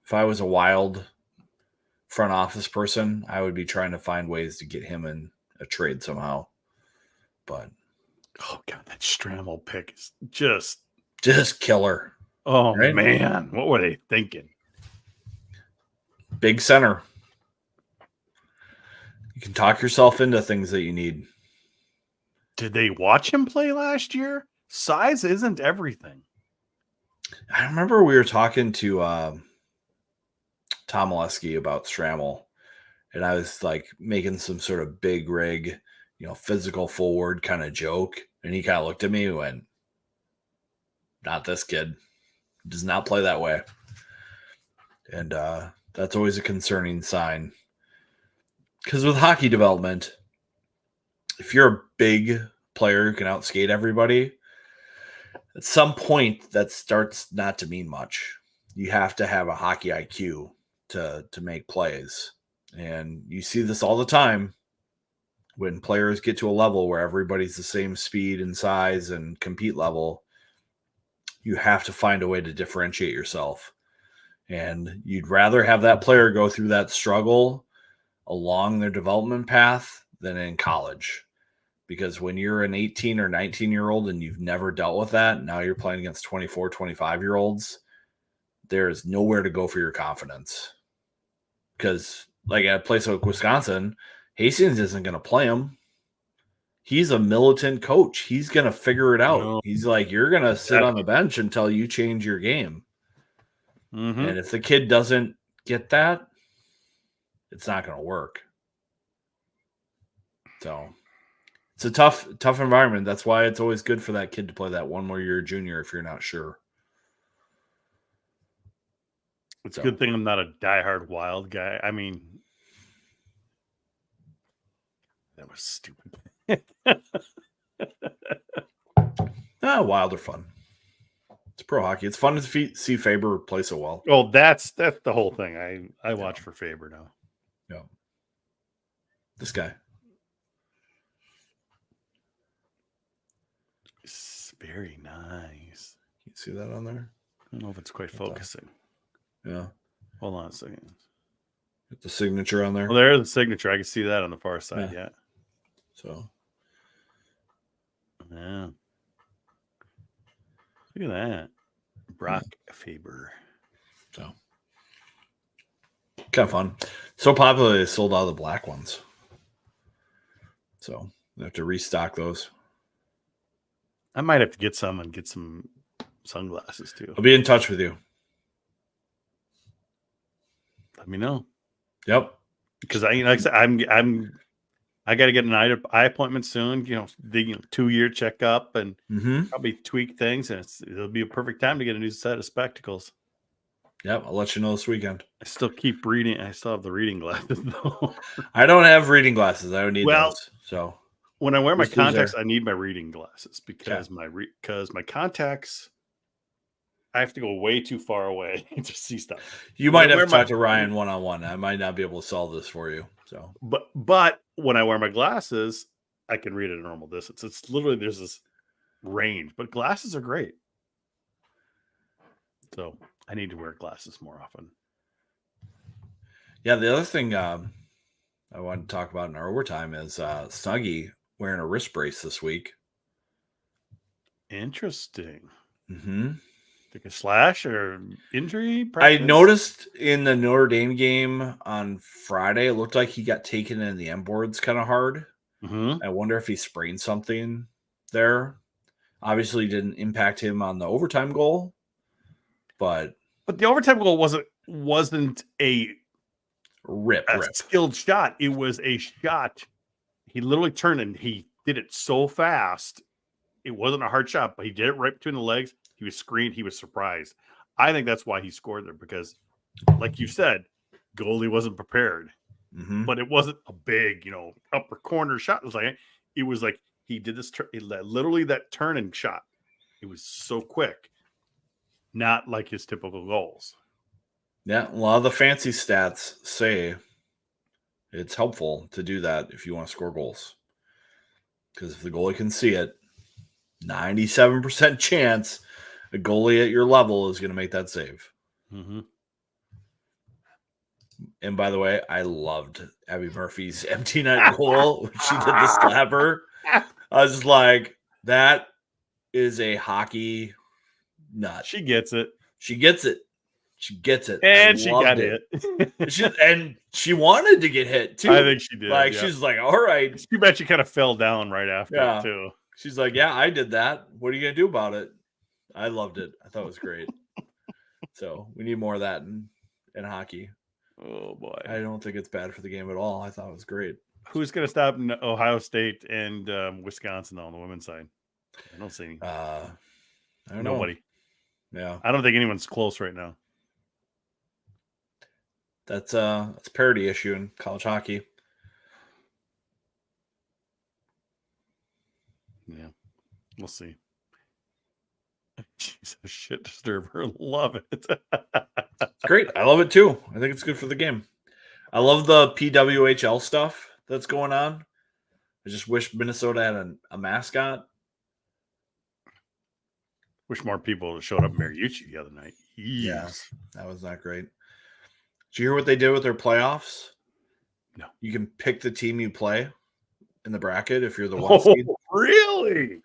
If I was a Wild front office person, I would be trying to find ways to get him in a trade somehow. But oh god, that Stramel pick is just killer. Oh right? Man, what were they thinking? Big center. You can talk yourself into things that you need. Did they watch him play last year? Size isn't everything. I remember we were talking to Tom Oleski about Stramel, and I was like making some sort of big rig, physical forward kind of joke. And he kind of looked at me and went, not this kid. Does not play that way. And that's always a concerning sign. Because with hockey development, if you're a big player who can outskate everybody, at some point that starts not to mean much. You have to have a hockey IQ to make plays. And you see this all the time when players get to a level where everybody's the same speed and size and compete level. You have to find a way to differentiate yourself. And you'd rather have that player go through that struggle along their development path than in college. Because when you're an 18 or 19-year-old and you've never dealt with that, now you're playing against 24, 25-year-olds, there is nowhere to go for your confidence. Because like at a place like Wisconsin, Hastings isn't going to play him. He's a militant coach. He's going to figure it out. No. He's like, you're going to sit on the bench until you change your game. Mm-hmm. And if the kid doesn't get that, it's not going to work. So it's a tough environment. That's why it's always good for that kid to play that one more year junior if you're not sure. It's a good thing I'm not a diehard Wild guy. I mean, that was stupid. Wild are fun. It's pro hockey. It's fun to see Faber play so well. Oh, that's the whole thing. I watch for Faber now. Yeah. This guy. It's very nice. Can you see that on there? I don't know if it's quite focusing. Yeah. Hold on a second. Get the signature on there. Well, there's the signature. I can see that on the far side. Yeah. So. Yeah. Look at that. Brock Faber. So. Kind of fun. So popular they sold out of the black ones. So they have to restock those. I might have to get some and get some sunglasses too. I'll be in touch with you. Let me know. Yep. Because I got to get an eye appointment soon. The 2-year checkup and probably tweak things, and it'll be a perfect time to get a new set of spectacles. Yep, I'll let you know this weekend. I still keep reading. I still have the reading glasses though. I don't have reading glasses. I don't need those. So when I wear my contacts, I need my reading glasses because my contacts, I have to go way too far away to see stuff. You might have to talk to Ryan one-on-one. I might not be able to solve this for you. So, but when I wear my glasses, I can read at a normal distance. It's literally there's this range, but glasses are great. So I need to wear glasses more often. Yeah, the other thing I wanted to talk about in our overtime is Snuggie wearing a wrist brace this week. Interesting. Mm-hmm. Like a slash or injury? I Practice? noticed in the Notre Dame game on Friday, it looked like he got taken in the M boards kind of hard. Mm-hmm. I wonder if he sprained something there. Obviously, didn't impact him on the overtime goal, but the overtime goal wasn't a rip. skilled shot. It was a shot. He literally turned and he did it so fast. It wasn't a hard shot, but he did it right between the legs. He was screened. He was surprised. I think that's why he scored there because, like you said, goalie wasn't prepared. Mm-hmm. But it wasn't a big, upper corner shot. It was like he did this literally that turning shot. It was so quick, not like his typical goals. Yeah, a lot of the fancy stats say it's helpful to do that if you want to score goals. Because if the goalie can see it, 97% chance a goalie at your level is going to make that save. Mm-hmm. And by the way, I loved Abby Murphy's empty net goal when she did the slapper. I was just like, that is a hockey nut. She gets it. She gets it. She gets it. And she got hit. And she wanted to get hit too. I think she did. Like, yeah. she's like, all right. Too bad she kind of fell down right after it too. She's like, yeah, I did that. What are you going to do about it? I loved it. I thought it was great. So we need more of that in hockey. Oh, boy. I don't think it's bad for the game at all. I thought it was great. Who's going to stop Ohio State and Wisconsin on the women's side? I don't see any. I don't Nobody. know. Yeah. I don't think anyone's close right now. That's a parity issue in college hockey. Yeah. We'll see. She's a shit disturber. Love it. It's great. I love it too. I think it's good for the game. I love the PWHL stuff that's going on. I just wish Minnesota had a mascot. Wish more people showed up at Mariucci the other night. Yeah, that was not great. Did you hear what they did with their playoffs? No. You can pick the team you play in the bracket if you're the one seed. Really?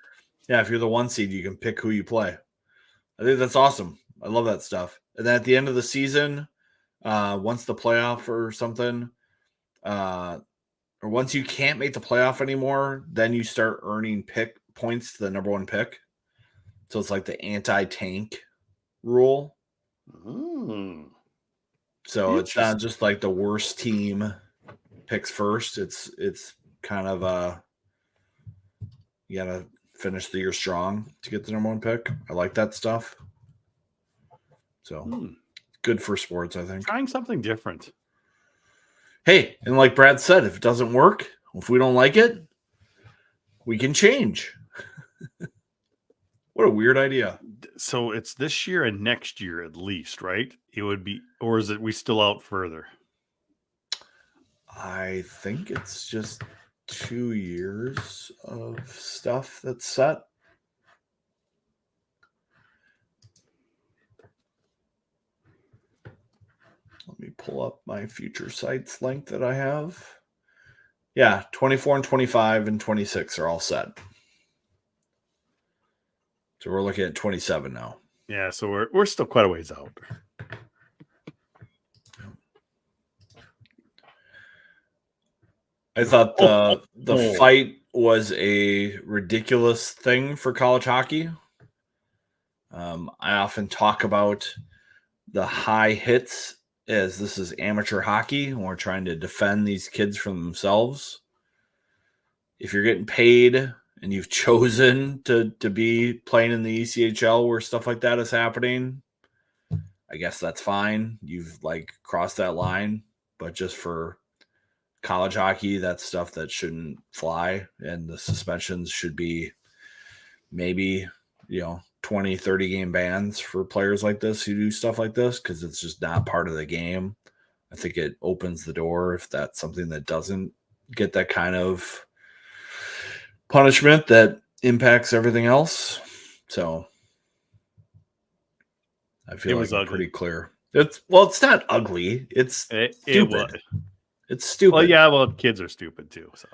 Yeah, if you're the one seed, you can pick who you play. I think that's awesome. I love that stuff. And then at the end of the season, once the playoff or something, or once you can't make the playoff anymore, then you start earning pick points to the number one pick. So it's like the anti-tank rule. Mm. So it's not just like the worst team picks first. It's kind of you gotta finish the year strong to get the number one pick. I like that stuff. So good for sports, I think. Trying something different. Hey, and like Brad said, if it doesn't work, if we don't like it, we can change. What a weird idea. So it's this year and next year at least, right? It would be, or is it we still out further? I think it's just 2 years of stuff that's set. Let me pull up my future sites link that I have. Yeah, 24 and 25 and 26 are all set. So we're looking at 27 now. Yeah, so we're still quite a ways out. I thought the fight was a ridiculous thing for college hockey. I often talk about the high hits as this is amateur hockey, and we're trying to defend these kids from themselves. If you're getting paid and you've chosen to be playing in the ECHL where stuff like that is happening, I guess that's fine. You've crossed that line, but just for college hockey, that's stuff that shouldn't fly, and the suspensions should be maybe 20, 30 game bans for players like this who do stuff like this, because it's just not part of the game. I think it opens the door if that's something that doesn't get that kind of punishment that impacts everything else. So I feel like it's pretty clear. It's not ugly. It's stupid. It's stupid. Well, yeah, kids are stupid too. So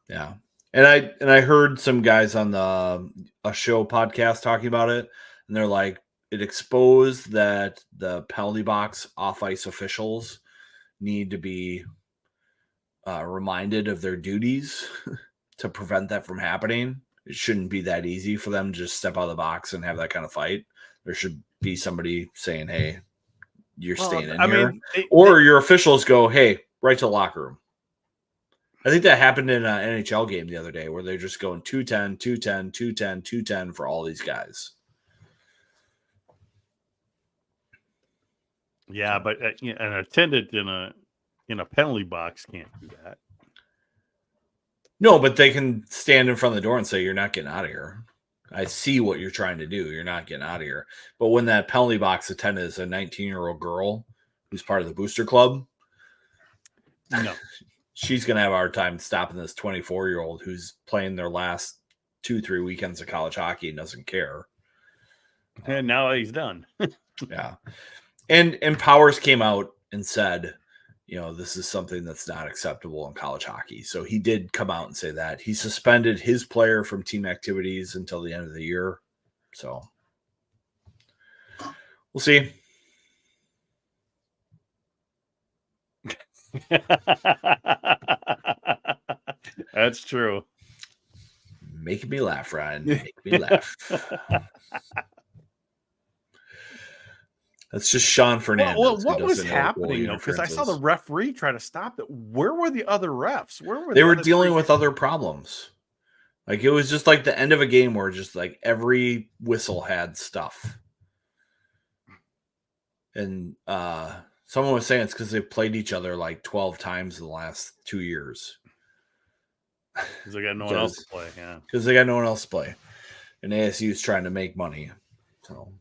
yeah. And I heard some guys on a show podcast talking about it, and they're like, it exposed that the penalty box off-ice officials need to be reminded of their duties to prevent that from happening. It shouldn't be that easy for them to just step out of the box and have that kind of fight. There should be somebody saying, hey, you're staying in here. Or your officials go, hey, right to the locker room. I think that happened in an NHL game the other day where they're just going 210, 210, 210, 210 for all these guys. Yeah, but an attendant in a penalty box can't do that. No, but they can stand in front of the door and say, you're not getting out of here. I see what you're trying to do. You're not getting out of here. But when that penalty box attendant is a 19-year-old girl who's part of the booster club, no, she's going to have a hard time stopping this 24-year-old who's playing their last 2-3 weekends of college hockey and doesn't care. And now he's done. Yeah. And Powers came out and said, this is something that's not acceptable in college hockey. So he did come out and say that. He suspended his player from team activities until the end of the year. So we'll see. That's true. Making me laugh, Ryan. Make me laugh. That's just Sean Fernandez. Well, what was happening though? Because I saw the referee try to stop it. Where were the other refs? Where were they were dealing with other problems? Like it was just like the end of a game where just like every whistle had stuff. And someone was saying it's because they played each other like 12 times in the last 2 years. Because they got no one else to play. Yeah. Because they got no one else to play. And ASU is trying to make money. So.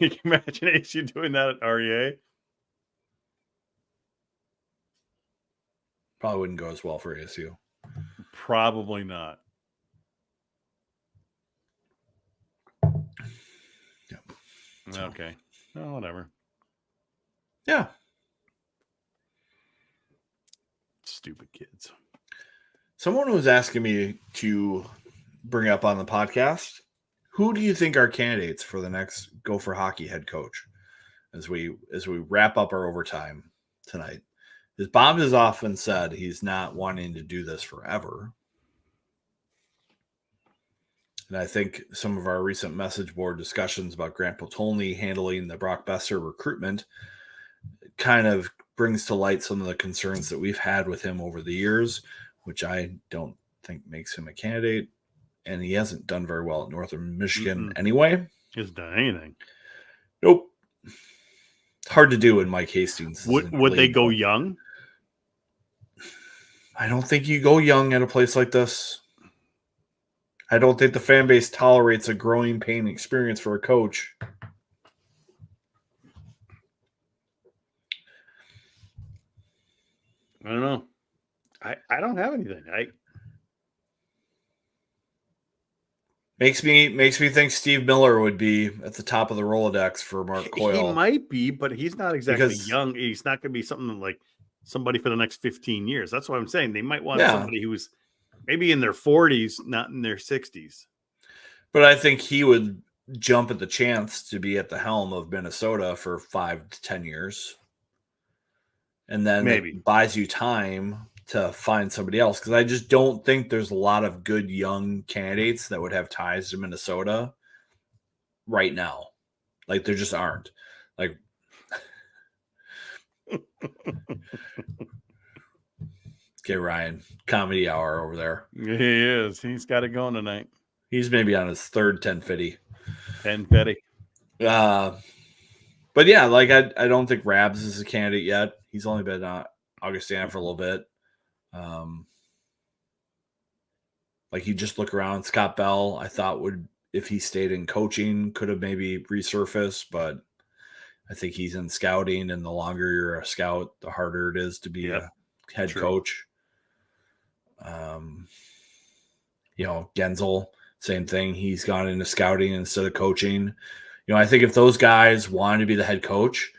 You can imagine ASU doing that at REA? Probably wouldn't go as well for ASU. Probably not. Yeah. Okay. Well, whatever. Yeah. Stupid kids. Someone was asking me to bring up on the podcast, who do you think are candidates for the next Gopher hockey head coach as we wrap up our overtime tonight? As Bob has often said, he's not wanting to do this forever. And I think some of our recent message board discussions about Grant Potolny handling the Brock Besser recruitment kind of brings to light some of the concerns that we've had with him over the years, which I don't think makes him a candidate. And he hasn't done very well at Northern Michigan anyway. He hasn't done anything. Nope. It's hard to do when Mike Hastings. Would they go young? I don't think you go young at a place like this. I don't think the fan base tolerates a growing pain experience for a coach. I don't know. I don't have anything. Makes me think Steve Miller would be at the top of the Rolodex for Mark Coyle. He might be, but he's not exactly young. He's not going to be something like somebody for the next 15 years. That's what I'm saying. They might want somebody who's maybe in their 40s, not in their 60s. But I think he would jump at the chance to be at the helm of Minnesota for 5 to 10 years. And then maybe buys you time to find somebody else, because I just don't think there's a lot of good young candidates that would have ties to Minnesota right now. Like there just aren't. Like okay, Ryan, comedy hour over there. He is. He's got it going tonight. He's maybe on his third 1050. 1050. But yeah, like I don't think Rabs is a candidate yet. He's only been Augustana for a little bit. Like you just look around, Scott Bell, I thought would, if he stayed in coaching, could have maybe resurfaced, but I think he's in scouting, and the longer you're a scout, the harder it is to be a head coach. Genzel, same thing. He's gone into scouting instead of coaching. I think if those guys wanted to be the head coach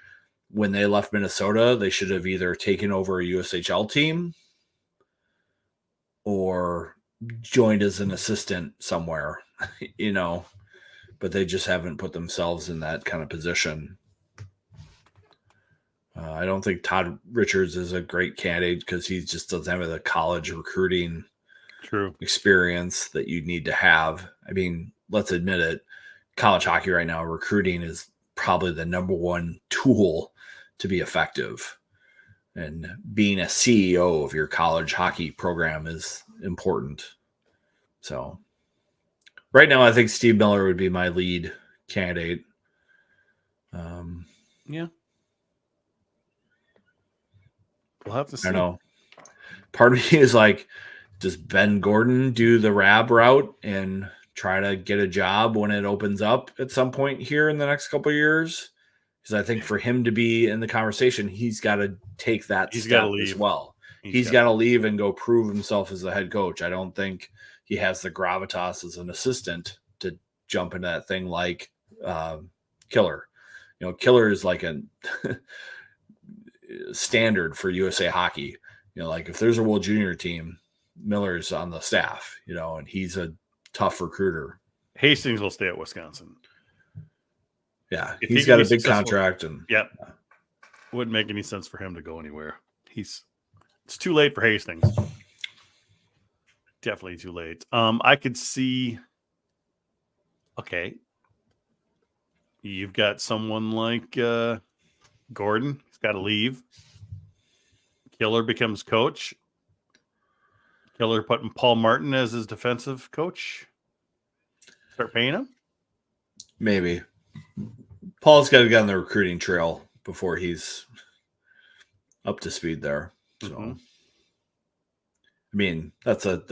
when they left Minnesota, they should have either taken over a USHL team or joined as an assistant somewhere, but they just haven't put themselves in that kind of position. I don't think Todd Richards is a great candidate because he just doesn't have the college recruiting experience that you need to have. I mean, let's admit it. College hockey right now, recruiting is probably the number one tool to be effective. And being a CEO of your college hockey program is important. So right now, I think Steve Miller would be my lead candidate. Yeah. We'll have to see. I don't know. Part of me is like, does Ben Gordon do the RAB route and try to get a job when it opens up at some point here in the next couple of years? Because I think for him to be in the conversation, he's got to take that step as well. He's got to leave and go prove himself as the head coach. I don't think he has the gravitas as an assistant to jump into that thing like Killer. Killer is like a standard for USA Hockey. Like if there's a World Junior team, Miller's on the staff, and he's a tough recruiter. Hastings will stay at Wisconsin. Yeah, he's got a big contract, and wouldn't make any sense for him to go anywhere. It's too late for Hastings. Definitely too late. I could see. Okay, you've got someone like Gordon. He's got to leave. Killer becomes coach. Killer putting Paul Martin as his defensive coach. Start paying him? Maybe. Paul's got to get on the recruiting trail before he's up to speed there. So, I mean, that's a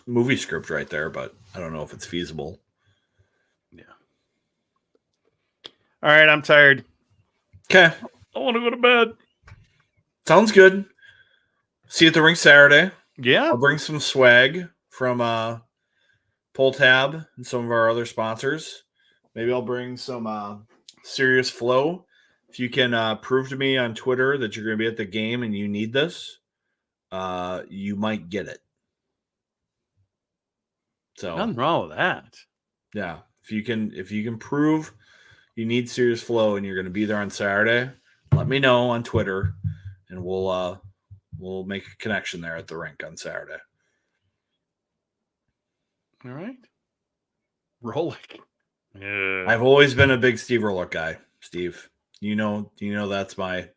movie script right there, but I don't know if it's feasible. Yeah. All right, I'm tired. Okay. I want to go to bed. Sounds good. See you at the rink Saturday. Yeah. I'll bring some swag from Pull Tab and some of our other sponsors. Maybe I'll bring some Serious Flow. If you can prove to me on Twitter that you're going to be at the game and you need this, you might get it. So nothing wrong with that. Yeah. If you can prove you need Serious Flow and you're going to be there on Saturday, let me know on Twitter and we'll make a connection there at the rink on Saturday. All right. Rollick. Yeah. I've always been a big Steve Rollick guy, Steve. You know that's my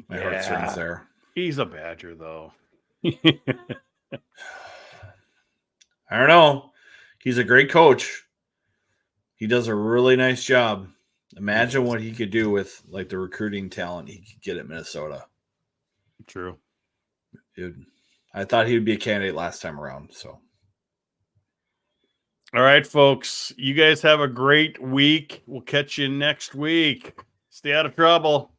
heartstrings there. He's a Badger, though. I don't know. He's a great coach. He does a really nice job. Imagine what he could do with like the recruiting talent he could get at Minnesota. True. Dude, I thought he would be a candidate last time around. So, all right, folks. You guys have a great week. We'll catch you next week. Stay out of trouble.